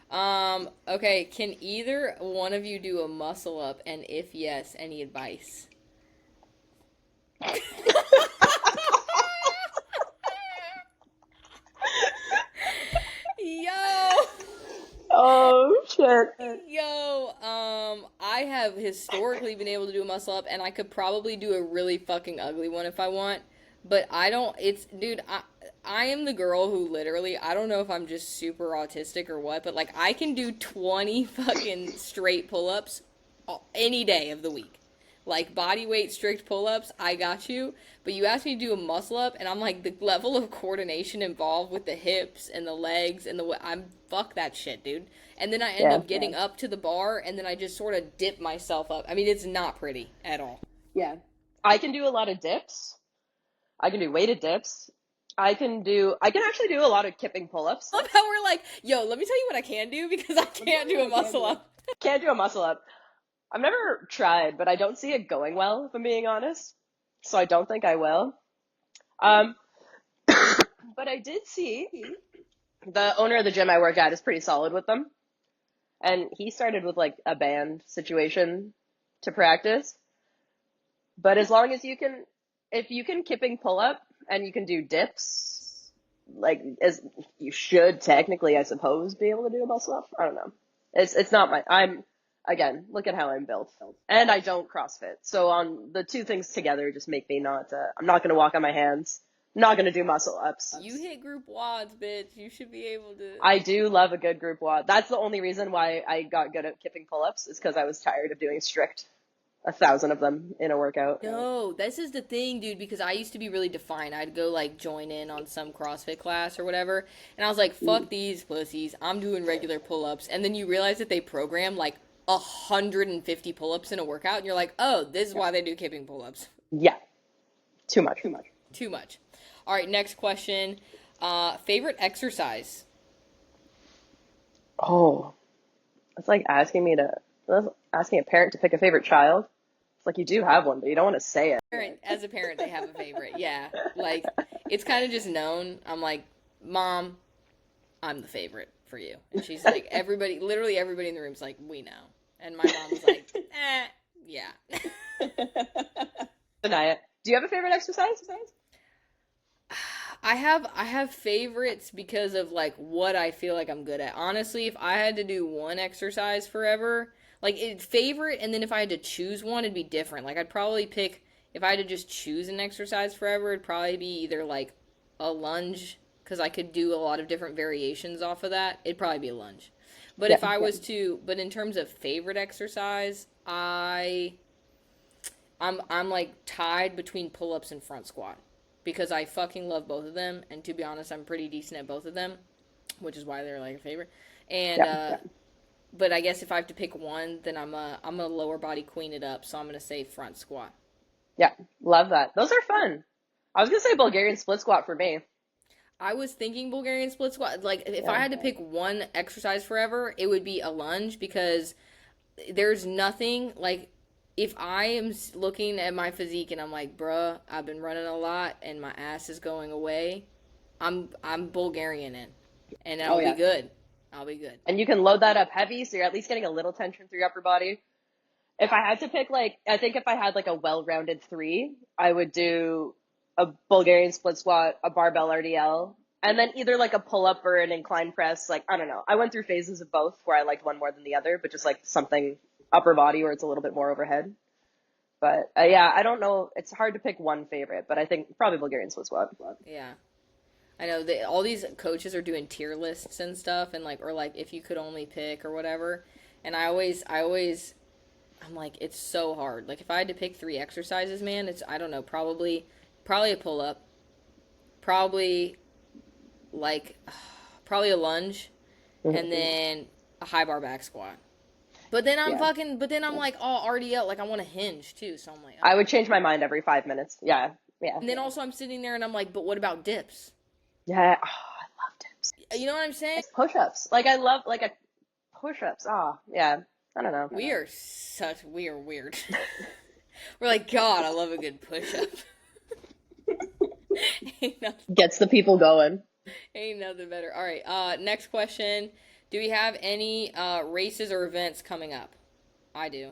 Okay, can either one of you do a muscle up, and if yes, any advice? Yo. Oh shit. Yo, I have historically been able to do a muscle up, and I could probably do a really fucking ugly one if I want, but I don't, dude, I am the girl who literally, I don't know if I'm just super autistic or what, but like I can do 20 fucking straight pull-ups any day of the week. Like, body weight, strict pull-ups, I got you. But you asked me to do a muscle-up, and I'm like, the level of coordination involved with the hips and the legs and fuck that shit, dude. And then I end up getting up to the bar, and then I just sort of dip myself up. I mean, it's not pretty at all. Yeah. I can do a lot of dips. I can do weighted dips. I can actually do a lot of kipping pull-ups. I love how we're like, yo, let me tell you what I can do, because I can't do a muscle-up. Can't do a muscle-up. I've never tried, but I don't see it going well, if I'm being honest. So I don't think I will. But I did see the owner of the gym I work at is pretty solid with them. And he started with like a band situation to practice. But as long as if you can kipping pull up and you can do dips, like as you should technically, I suppose, be able to do a muscle up. I don't know. It's not again, look at how I'm built. And I don't CrossFit. So on the two things together just make me I'm not going to walk on my hands. I'm not going to do muscle ups. You hit group wads, bitch. You should be able to. I do love a good group wad. That's the only reason why I got good at kipping pull-ups is because I was tired of doing strict 1,000 of them in a workout. No, this is the thing, dude, because I used to be really defined. I'd go, like, join in on some CrossFit class or whatever, and I was like, fuck these pussies. I'm doing regular pull-ups. And then you realize that they program, like, 150 pull-ups in a workout, and you're like, oh, this is why they do kipping pull-ups. Yeah. Too much. Too much. All right, next question. Favorite exercise? Oh, it's like asking a parent to pick a favorite child. It's like you do have one, but you don't want to say it. As a parent, they have a favorite. Yeah. Like, it's kind of just known. I'm like, Mom, I'm the favorite for you. And she's like, literally everybody in the room's like, we know. And my mom's like, yeah. Deny it. Do you have a favorite exercise? I have favorites because of like what I feel like I'm good at. Honestly, if I had to do one exercise forever, like favorite, and then if I had to choose one, it'd be different. Like I'd probably pick, if I had to just choose an exercise forever, it'd probably be either like a lunge, because I could do a lot of different variations off of that. It'd probably be a lunge. But if I was to, but in terms of favorite exercise, I'm like tied between pull-ups and front squat, because I fucking love both of them, and to be honest, I'm pretty decent at both of them, which is why they're like a favorite. And but I guess if I have to pick one, then I'm a lower body queen it up, so I'm gonna say front squat. Yeah, love that. Those are fun. I was gonna say Bulgarian split squat for me. I was thinking Bulgarian split squat. Like, if I had to pick one exercise forever, it would be a lunge, because there's nothing, like, if I am looking at my physique and I'm like, bruh, I've been running a lot and my ass is going away, I'm Bulgarian in, and I'll be good. I'll be good. And you can load that up heavy, so you're at least getting a little tension through your upper body. If I had to pick, like, I think if I had, like, a well-rounded 3, I would do a Bulgarian split squat, a barbell RDL, and then either, like, a pull-up or an incline press. Like, I don't know. I went through phases of both where I liked one more than the other, but just, like, something upper body where it's a little bit more overhead. But, yeah, I don't know. It's hard to pick one favorite, but I think probably Bulgarian split squat. Yeah. I know all these coaches are doing tier lists and stuff, and like, or like if you could only pick or whatever. And I'm like, it's so hard. Like, if I had to pick 3 exercises, man, I don't know, probably a pull up, probably a lunge, and then a high bar back squat. But then I'm like, oh, RDL, like I want to hinge too. So I'm like, I would change my mind every 5 minutes. Yeah. And then also I'm sitting there and I'm like, but what about dips? Yeah. Oh, I love dips. You know what I'm saying? It's push-ups. Like, I love, like, a push-ups. Oh, yeah. I don't know. We are weird. We're like, God, I love a good push-up. Gets the people going. Ain't nothing better. All right, next question. Do we have any races or events coming up? I do.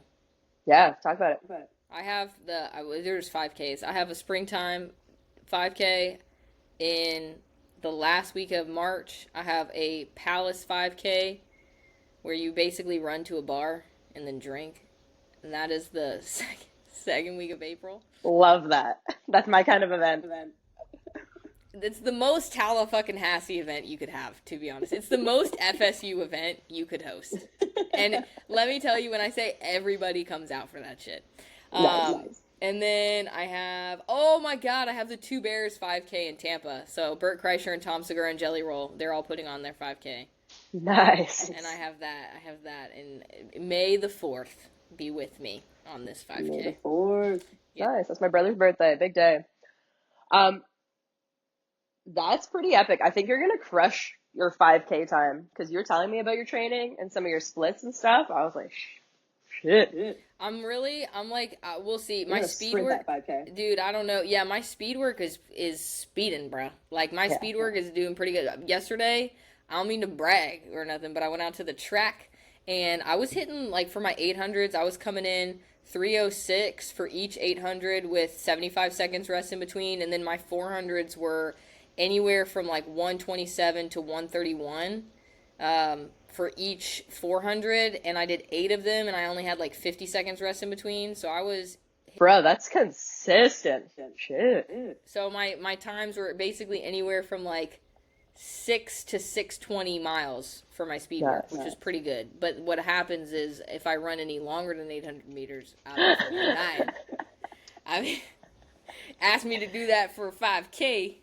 Yeah, talk about it. I have there's 5Ks. I have a springtime 5K in the last week of March. I have a Palace 5K where you basically run to a bar and then drink. And that is the second week of April. Love that. That's my kind of event. It's the most Tallafucking-Hassy event you could have, to be honest. It's the most FSU event you could host. And let me tell you, when I say everybody comes out for that shit. Nice. And then I have, oh my God, I have the Two Bears 5K in Tampa. So Bert Kreischer and Tom Segura and Jelly Roll, they're all putting on their 5K. Nice. And I have that. And May the 4th be with me on this 5K. May the 4th. Yeah. Nice. That's my brother's birthday. Big day. That's pretty epic. I think you're going to crush your 5K time, because you're telling me about your training and some of your splits and stuff. I was like, shit. I'm like, we'll see. My speed sprint work, that 5K. dude, I don't know. Yeah, my speed work is speeding, bro. Like, my speed work is doing pretty good. Yesterday, I don't mean to brag or nothing, but I went out to the track, and I was hitting, like, for my 800s, I was coming in 306 for each 800 with 75 seconds rest in between, and then my 400s were anywhere from, like, 127 to 131. For each 400, and I did 8 of them, and I only had like 50 seconds rest in between, so I was... Bro, that's consistent. Shit. So my times were basically anywhere from like 6 to 620 miles for my speed work, which is pretty good. But what happens is, if I run any longer than 800 meters, I'll be fucking dying. I mean, ask me to do that for 5K,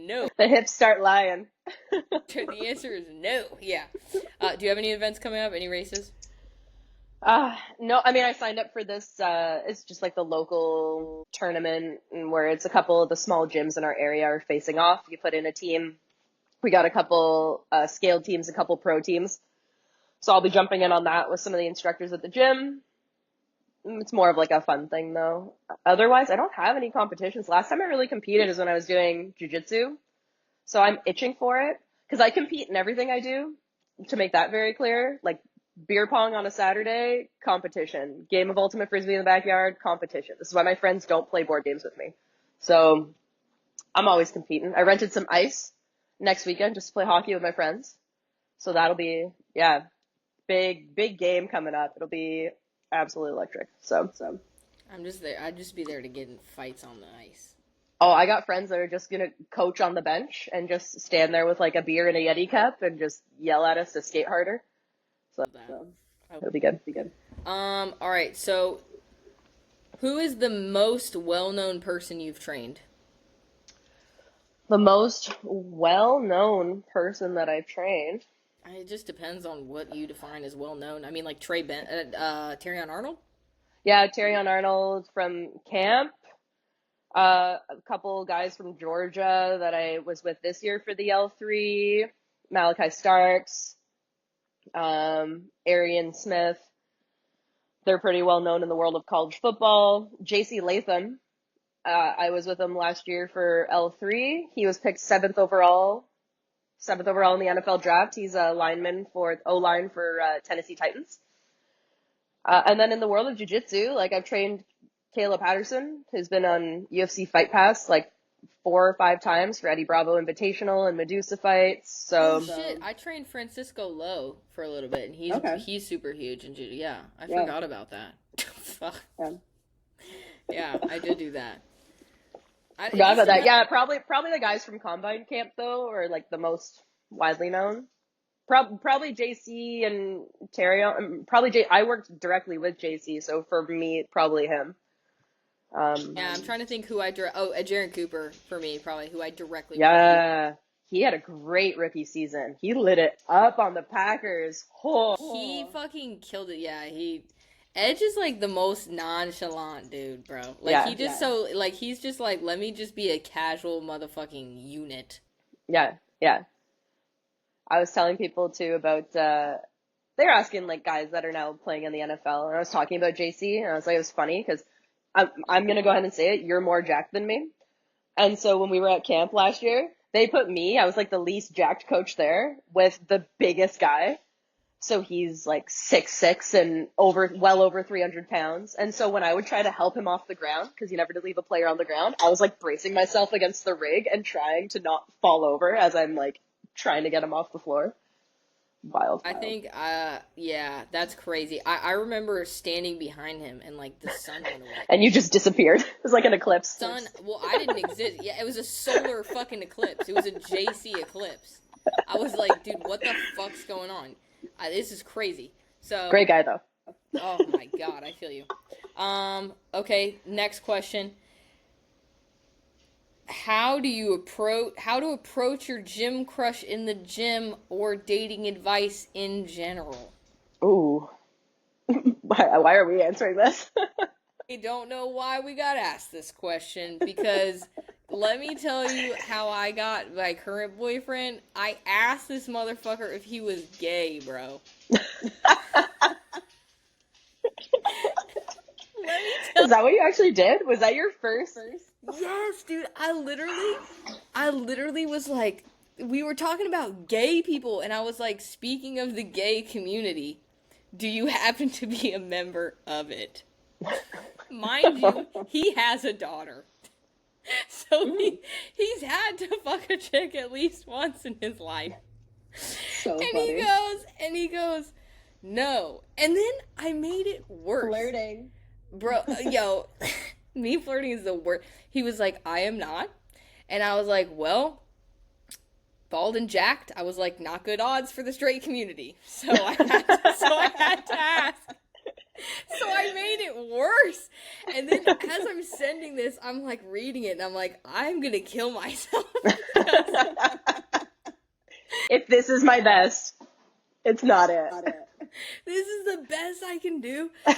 no. The hips start lying. The answer is no. Yeah. Do you have any events coming up? Any races? No, I mean, I signed up for this, it's just like the local tournament where it's a couple of the small gyms in our area are facing off. You put in a team. We got a couple scaled teams, a couple pro teams. So I'll be jumping in on that with some of the instructors at the gym. It's more of like a fun thing though. Otherwise, I don't have any competitions. Last time I really competed is when I was doing jiu-jitsu. So I'm itching for it because I compete in everything I do, to make that very clear. Like beer pong on a Saturday, competition. Game of ultimate frisbee in the backyard, competition. This is why my friends don't play board games with me. So I'm always competing. I rented some ice next weekend just to play hockey with my friends. So that'll be, yeah, big game coming up. It'll be absolutely electric. So I'm just there. I'd just be there to get in fights on the ice. oh, I got friends that are just gonna coach on the bench and just stand there with like a beer and a Yeti cup and just yell at us to skate harder. So it'll be good. All right. So, who is the most well-known person you've trained? The most well-known person that I've trained. It just depends on what you define as well-known. I mean, like Terrion Arnold? Yeah, Terrion Arnold from camp. A couple guys from Georgia that I was with this year for the L3. Malachi Starks. Arian Smith. They're pretty well known in the world of college football. JC Latham. I was with him last year for L3. He was picked seventh overall in the NFL draft. He's a lineman for O-line for Tennessee Titans. And then in the world of jiu-jitsu, like I've trained Kayla Patterson, who's been on UFC Fight Pass like 4 or 5 times for Eddie Bravo Invitational and Medusa fights. So shit, I trained Francisco Lowe for a little bit, and he's super huge in jiu-jitsu. Yeah, I forgot about that. Fuck. Yeah, I did do that. I forgot about that. Yeah, probably the guys from Combine Camp though are like the most widely known. Probably JC and Terry. I worked directly with JC, so for me, probably him. Yeah, I'm trying to think who Jaron Cooper for me, probably who I directly. Yeah, he had a great rookie season. He lit it up on the Packers. Oh. He fucking killed it. Yeah, Edge is like the most nonchalant dude, bro. Like he's just like, let me just be a casual motherfucking unit. Yeah. I was telling people too about they were asking like guys that are now playing in the NFL, and I was talking about JC, and I was like, it was funny because I'm gonna go ahead and say it, you're more jacked than me. And so when we were at camp last year, they put me, I was like the least jacked coach there, with the biggest guy. So he's like 6'6" and well over 300 pounds. And so when I would try to help him off the ground, because you never did leave a player on the ground, I was like bracing myself against the rig and trying to not fall over as I'm like trying to get him off the floor. Wild. I think, yeah, that's crazy. I remember standing behind him and like the sun went away. And you just disappeared. It was like an eclipse. Well, I didn't exist. Yeah, it was a solar fucking eclipse. It was a JC eclipse. I was like, dude, what the fuck's going on? This is crazy. So great guy though. Oh my god, I feel you. Okay, next question. How to approach your gym crush in the gym or dating advice in general? Ooh. Why are we answering this? I don't know why we got asked this question, because let me tell you how I got my current boyfriend. I asked this motherfucker if he was gay, bro. Is that what you actually did? Was that your first? Yes, dude. I literally was like, we were talking about gay people, and I was like, speaking of the gay community, do you happen to be a member of it? Mind you, he has a daughter. So he's had to fuck a chick at least once in his life. So funny. He goes, no. And then I made it worse. Flirting. Bro, yo, me flirting is the worst. He was like, I am not. And I was like, well, bald and jacked. I was like, not good odds for the straight community. So I had to ask. So I made it worse. And then as I'm sending this, I'm like reading it and I'm like, I'm going to kill myself. If this is my best, it's not it. This is the best I can do. I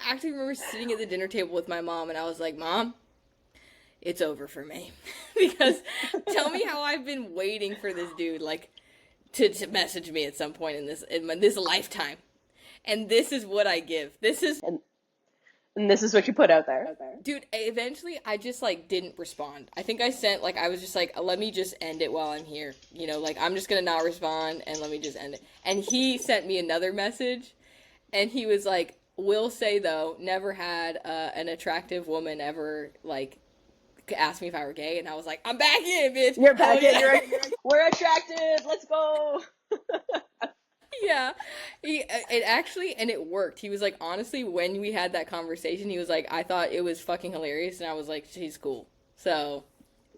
actually remember sitting at the dinner table with my mom, and I was like, Mom, it's over for me. Because tell me how I've been waiting for this dude, like, to message me at some point in this lifetime. And this is what I give. And this is what you put out there. Dude, eventually I just, like, didn't respond. I think I sent, like, I was just like, let me just end it while I'm here. You know, like, I'm just gonna not respond and let me just end it. And he sent me another message, and he was like, will say, though, never had an attractive woman ever, like, ask me if I were gay. And I was like, I'm back in, bitch. You're back in. We're attractive. Let's go. Yeah, it worked. He was like, honestly, when we had that conversation, he was like, I thought it was fucking hilarious, and I was like, she's cool. So,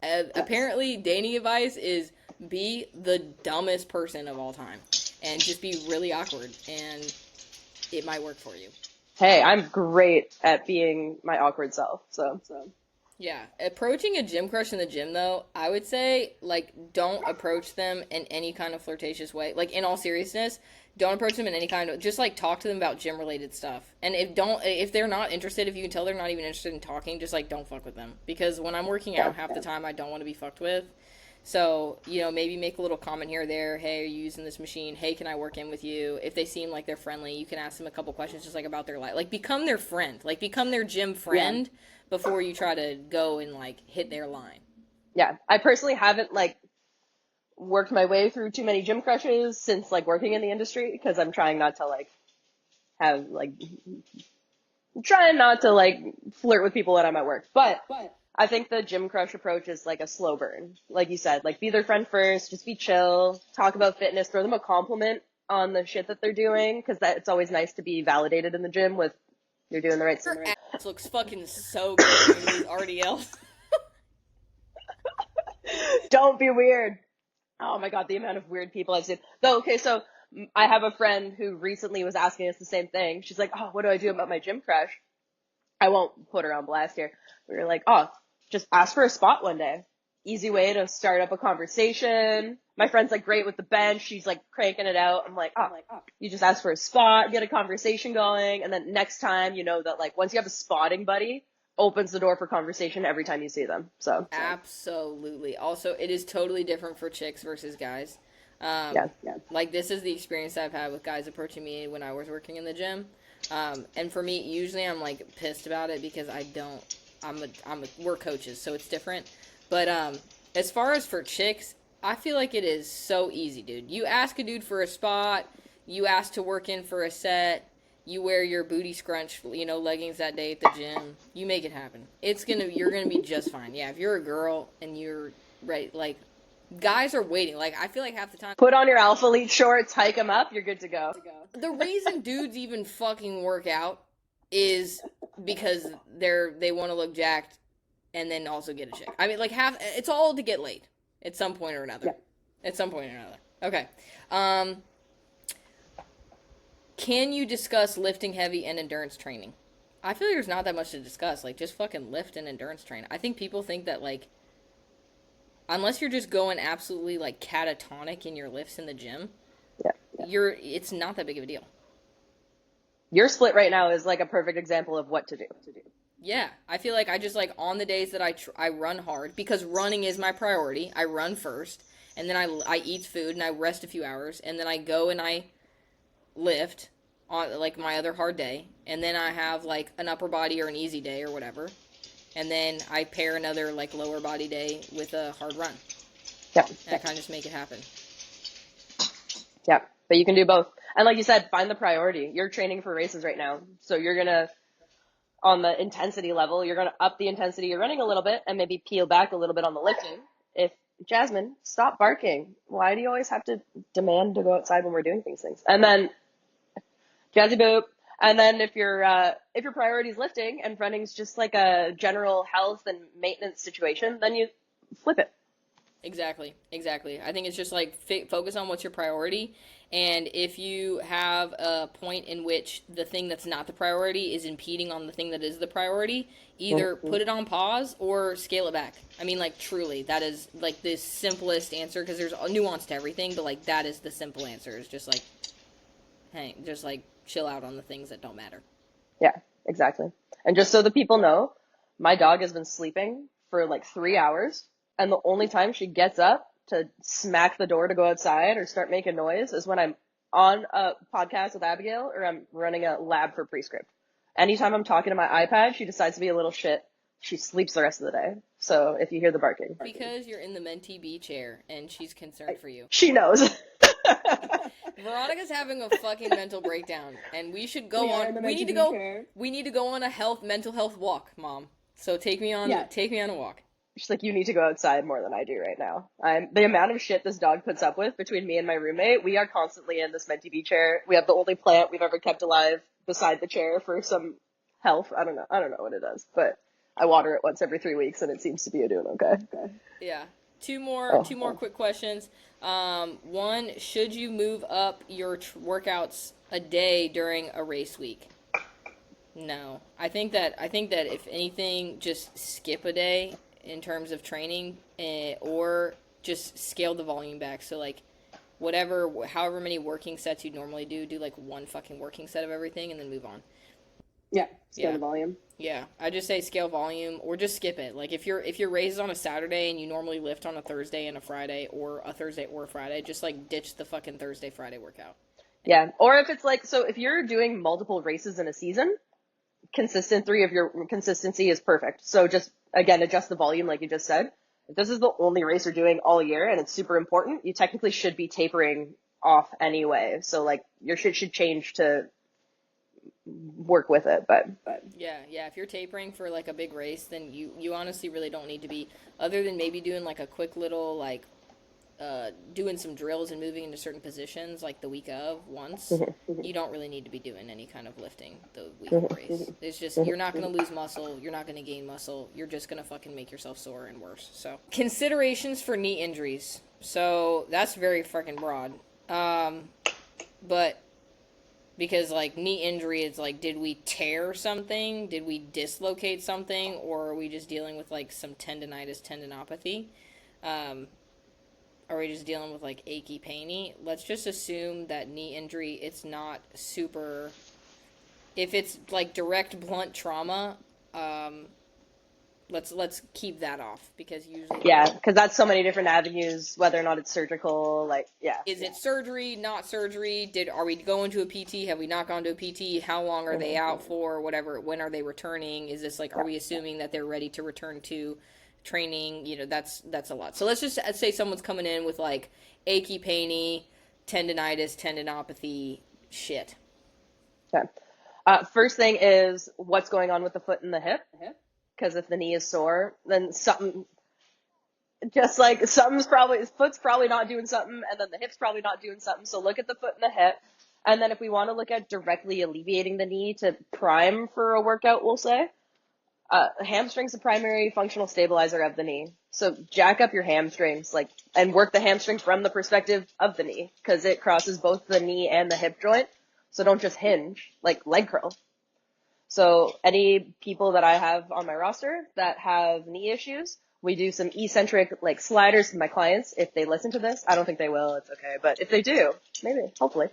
apparently, dating advice is be the dumbest person of all time, and just be really awkward, and it might work for you. Hey, I'm great at being my awkward self, so. Yeah, approaching a gym crush in the gym, though, I would say, like, don't approach them in any kind of flirtatious way. Like, in all seriousness, don't approach them in any kind of, just, like, talk to them about gym-related stuff. And if they're not interested, if you can tell they're not even interested in talking, just, like, don't fuck with them. Because when I'm working out, half the time, I don't want to be fucked with. So, you know, maybe make a little comment here or there. Hey, are you using this machine? Hey, can I work in with you? If they seem like they're friendly, you can ask them a couple questions just, like, about their life. Like, become their friend. Like, become their gym friend. Yeah. Before you try to go and, like, hit their line. Yeah, I personally haven't, like, worked my way through too many gym crushes since, like, working in the industry, because I'm trying not to, like, flirt with people when I'm at work. But I think the gym crush approach is, like, a slow burn. Like you said, like, be their friend first, just be chill, talk about fitness, throw them a compliment on the shit that they're doing, because it's always nice to be validated in the gym with you're doing the right thing. Your ass looks fucking so good doing these RDLs. Don't be weird. Oh my God, the amount of weird people I've seen. Though, okay, so I have a friend who recently was asking us the same thing. She's like, oh, what do I do about my gym crush? I won't put her on blast here. We were like, oh, just ask for a spot one day. Easy way to start up a conversation. My friend's like great with the bench. She's like cranking it out. I'm like, oh, you just ask for a spot, get a conversation going. And then next time, you know that like once you have a spotting buddy, opens the door for conversation every time you see them. So absolutely. Also, it is totally different for chicks versus guys. Yeah. Like this is the experience I've had with guys approaching me when I was working in the gym. And for me, usually I'm like pissed about it because we're coaches, so it's different. But as far as for chicks, I feel like it is so easy, dude. You ask a dude for a spot, you ask to work in for a set, you wear your booty scrunch, leggings that day at the gym, you make it happen. You're gonna be just fine. Yeah, if you're a girl and you're right, like guys are waiting. Like I feel like half the time, put on your Alpha Elite shorts, hike them up, you're good to go. The reason dudes even fucking work out is because they want to look jacked and then also get a chick. I mean, like it's all to get laid at some point or another. Yeah. At some point or another. Okay. Can you discuss lifting heavy and endurance training? I feel like there's not that much to discuss. Like, just fucking lift and endurance train. I think people think that, like, unless you're just going absolutely, like, catatonic in your lifts in the gym, it's not that big of a deal. Your split right now is, like, a perfect example of what to do. Yeah, I feel like I just, like, on the days that I run hard, because running is my priority, I run first, and then I eat food, and I rest a few hours, and then I go and I lift on, like, my other hard day, and then I have, like, an upper body or an easy day or whatever, and then I pair another, like, lower body day with a hard run. Yeah. And I kind of just make it happen. Yeah, but you can do both. And like you said, find the priority. You're training for races right now, so you're going to, on the intensity level, you're going to up the intensity you're running a little bit and maybe peel back a little bit on the lifting. If, Jasmine, stop barking. Why do you always have to demand to go outside when we're doing things? And then, Jazzy Boop. And then if your priority is lifting and running's just like a general health and maintenance situation, then you flip it. Exactly. I think it's just like focus on what's your priority, and if you have a point in which the thing that's not the priority is impeding on the thing that is the priority, either put it on pause or scale it back. I mean, like, truly, that is like the simplest answer, because there's a nuance to everything, but like that is the simple answer. It's just like just like chill out on the things that don't matter. Yeah, exactly. And just so the people know, my dog has been sleeping for like 3 hours, and the only time she gets up to smack the door to go outside or start making noise is when I'm on a podcast with Abigail or I'm running a lab for Prescript. Anytime I'm talking to my iPad, she decides to be a little shit. She sleeps the rest of the day. So if you hear the barking. Because you're in the Mentee B chair and she's concerned for you. She knows. Veronica's having a fucking mental breakdown, and we should go on. We need to go. We need to go on a mental health walk, Mom. So take me on a walk. She's like, you need to go outside more than I do right now. The amount of shit this dog puts up with between me and my roommate, we are constantly in this Mentee B chair. We have the only plant we've ever kept alive beside the chair for some health. I don't know what it does, but I water it once every 3 weeks, and it seems to be doing okay. Yeah. Two more quick questions. One, should you move up your workouts a day during a race week? No. I think that if anything, just skip a day in terms of training, or just scale the volume back. So like however many working sets you normally do like one fucking working set of everything and then move on. Yeah, scale the volume. Yeah, I just say scale volume or just skip it. Like if your race is on a Saturday and you normally lift on a Thursday and a Friday, or a Thursday or a Friday, just like ditch the fucking Thursday Friday workout. Yeah, or if it's like, so if you're doing multiple races in a season, consistency is perfect. So just again adjust the volume like you just said. If this is the only race you're doing all year and it's super important, you technically should be tapering off anyway. So like your shit should change to work with it, but yeah, if you're tapering for like a big race, then you honestly really don't need to be, other than maybe doing like a quick little like doing some drills and moving into certain positions like the week of once. You don't really need to be doing any kind of lifting the week of the race. It's just, you're not going to lose muscle, you're not going to gain muscle, you're just going to fucking make yourself sore and worse. So considerations for knee injuries, so that's very fucking broad, but because like knee injury is like, did we tear something, did we dislocate something, or are we just dealing with like some tendonitis, tendinopathy? Are we just dealing with like achy painy? Let's just assume that knee injury, it's not super, if it's like direct blunt trauma, let's keep that off, because usually because that's so many different avenues, whether or not it's surgical, like is it surgery, not surgery, are we going to a PT, have we not gone to a PT, how long are they out for, whatever, when are they returning, is this like, are we assuming that they're ready to return to training? That's a lot. So let's just say someone's coming in with like achy painy, tendonitis, tendinopathy shit. Okay. First thing is what's going on with the foot and the hip. Because if the knee is sore, then something, just like his foot's probably not doing something, and then the hip's probably not doing something. So look at the foot and the hip. And then if we want to look at directly alleviating the knee to prime for a workout, we'll say, hamstring's the primary functional stabilizer of the knee. So jack up your hamstrings, and work the hamstring from the perspective of the knee, because it crosses both the knee and the hip joint. So don't just hinge, like leg curl. So any people that I have on my roster that have knee issues, we do some eccentric sliders with my clients. If they listen to this, I don't think they will, it's okay. But if they do, maybe, hopefully,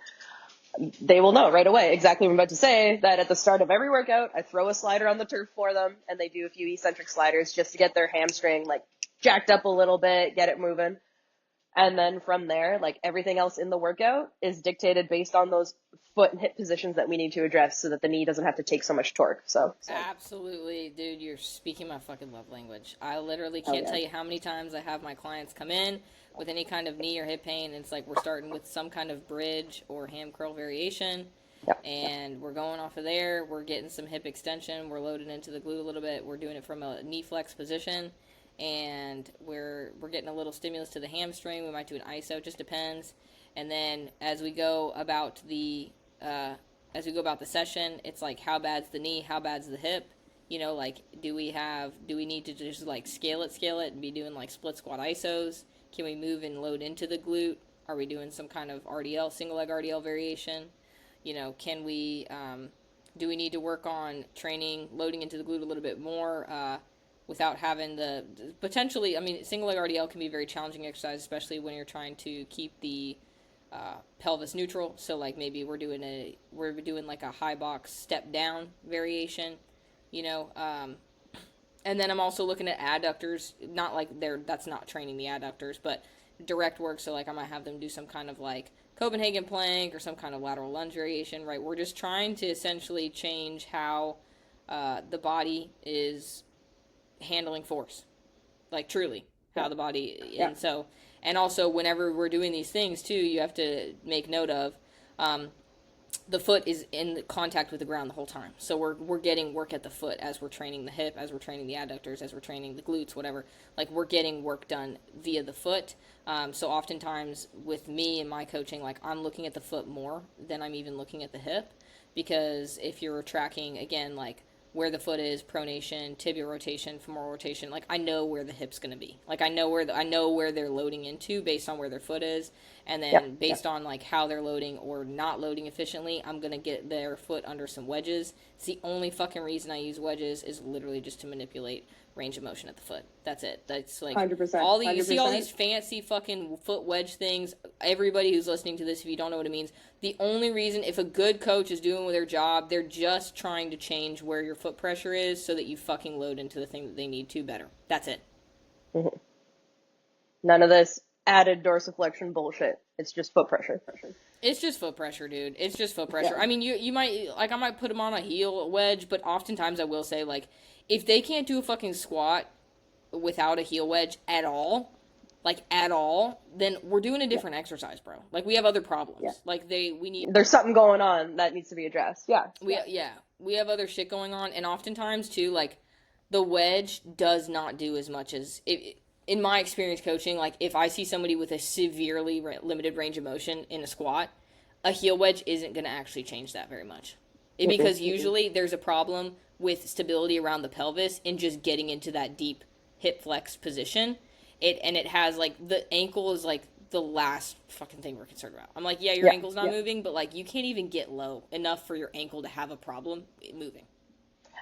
they will know right away exactly what I'm about to say, that at the start of every workout, I throw a slider on the turf for them, and they do a few eccentric sliders just to get their hamstring jacked up a little bit, get it moving. And then from there, everything else in the workout is dictated based on those foot and hip positions that we need to address so that the knee doesn't have to take so much torque. So. Absolutely, dude, you're speaking my fucking love language. I literally can't tell you how many times I have my clients come in with any kind of knee or hip pain, and it's we're starting with some kind of bridge or ham curl variation, and we're going off of there, we're getting some hip extension, we're loading into the glute a little bit, we're doing it from a knee flex position, and we're getting a little stimulus to the hamstring. We might do an iso, just depends. And then as we go about the session, it's how bad's the knee, how bad's the hip, do we need to just scale it and be doing split squat isos? Can we move and load into the glute? Are we doing some kind of RDL, single leg RDL variation? Can we do we need to work on training loading into the glute a little bit more without having the potentially, single leg RDL can be a very challenging exercise, especially when you're trying to keep the pelvis neutral. So like maybe we're doing like a high box step down variation, you know. And then I'm also looking at adductors, not like that's not training the adductors, but direct work. So like I might have them do some kind of like Copenhagen plank or some kind of lateral lunge variation, right? We're just trying to essentially change how the body is handling force, like truly how the body. And so, and also whenever we're doing these things too, you have to make note of the foot is in contact with the ground the whole time. So we're getting work at the foot as we're training the hip, as we're training the adductors, as we're training the glutes, whatever. Like we're getting work done via the foot. So oftentimes with me and my coaching, like I'm looking at the foot more than I'm even looking at the hip, because if you're tracking again, like where the foot is, pronation, tibial rotation, femoral rotation, like I know where the hip's going to be. Like I know where they're loading into based on where their foot is, and then based on like how they're loading or not loading efficiently, I'm going to get their foot under some wedges. It's the only fucking reason I use wedges is literally just to manipulate range of motion at the foot. That's it. That's like 100%. you see all these fancy fucking foot wedge things. Everybody who's listening to this, if you don't know what it means, the only reason, if a good coach is doing their job, they're just trying to change where your foot pressure is so that you fucking load into the thing that they need to better. That's it. Mm-hmm. None of this added dorsiflexion bullshit. It's just foot pressure. It's just foot pressure, dude. It's just foot pressure. Yeah. I mean, you might, like, I might put them on a heel wedge, but oftentimes I will say, like, if they can't do a fucking squat without a heel wedge at all, then we're doing a different exercise, bro. Like, we have other problems. Yeah. Like, there's something going on that needs to be addressed. Yeah. We have other shit going on, and oftentimes, too, like, the wedge does not do as much as, in my experience coaching, like, if I see somebody with a severely limited range of motion in a squat, a heel wedge isn't going to actually change that very much. Because usually there's a problem with stability around the pelvis and just getting into that deep hip flex position. It has, like, the ankle is, like, the last fucking thing we're concerned about. I'm like, your ankle's not moving, but, like, you can't even get low enough for your ankle to have a problem moving.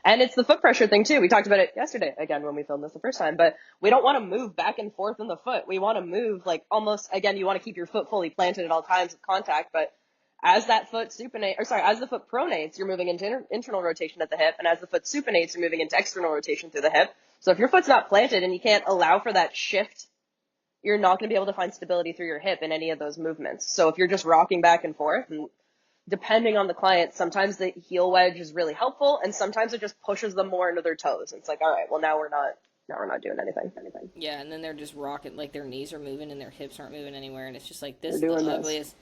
And it's the foot pressure thing, too. We talked about it yesterday, again, when we filmed this the first time. But we don't want to move back and forth in the foot. We want to move, like, almost, again, you want to keep your foot fully planted at all times with contact. But as that foot as the foot pronates, you're moving into internal rotation at the hip. And as the foot supinates, you're moving into external rotation through the hip. So if your foot's not planted and you can't allow for that shift, you're not going to be able to find stability through your hip in any of those movements. So if you're just rocking back and forth, and depending on the client, sometimes the heel wedge is really helpful, and sometimes it just pushes them more into their toes. It's like, all right, well, now we're not doing anything. Yeah, and then they're just rocking, like their knees are moving and their hips aren't moving anywhere, and it's just like, this is the ugliest.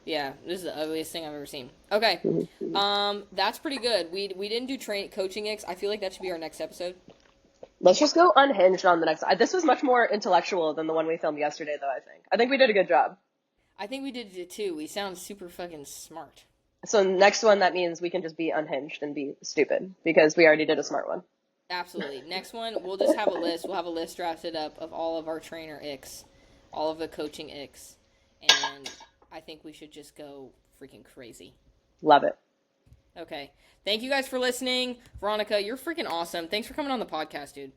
Yeah, this is the ugliest thing I've ever seen. Okay, that's pretty good. We didn't do coaching icks. I feel like that should be our next episode. Let's just go unhinged on the next. This was much more intellectual than the one we filmed yesterday, though. I think we did a good job. I think we did it too. We sound super fucking smart. So next one, that means we can just be unhinged and be stupid, because we already did a smart one. Absolutely. Next one, we'll just have a list. We'll have a list drafted up of all of our trainer icks, all of the coaching icks, and I think we should just go freaking crazy. Love it. Okay. Thank you guys for listening. Veronica, you're freaking awesome. Thanks for coming on the podcast, dude.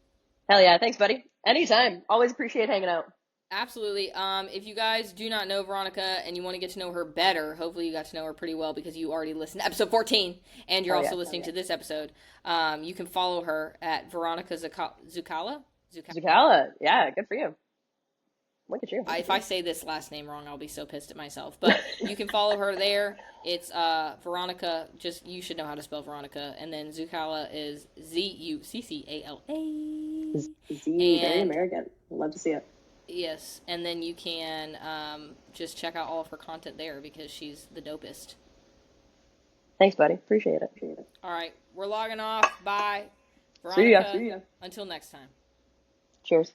Hell yeah. Thanks, buddy. Anytime. Always appreciate hanging out. Absolutely. If you guys do not know Veronica and you want to get to know her better, hopefully you got to know her pretty well because you already listened to episode 14 and you're also listening to this episode. You can follow her at Veronica Zuccala. Zuccala. Yeah, good for you. Look at you. If I say this last name wrong, I'll be so pissed at myself. But you can follow her there. It's Veronica. Just, you should know how to spell Veronica. And then Zuccala is Zuccala. Very American. Love to see it. Yes, and then you can just check out all of her content there because she's the dopest. Thanks, buddy. Appreciate it. All right, we're logging off. Bye. Veronica, See ya. Until next time. Cheers.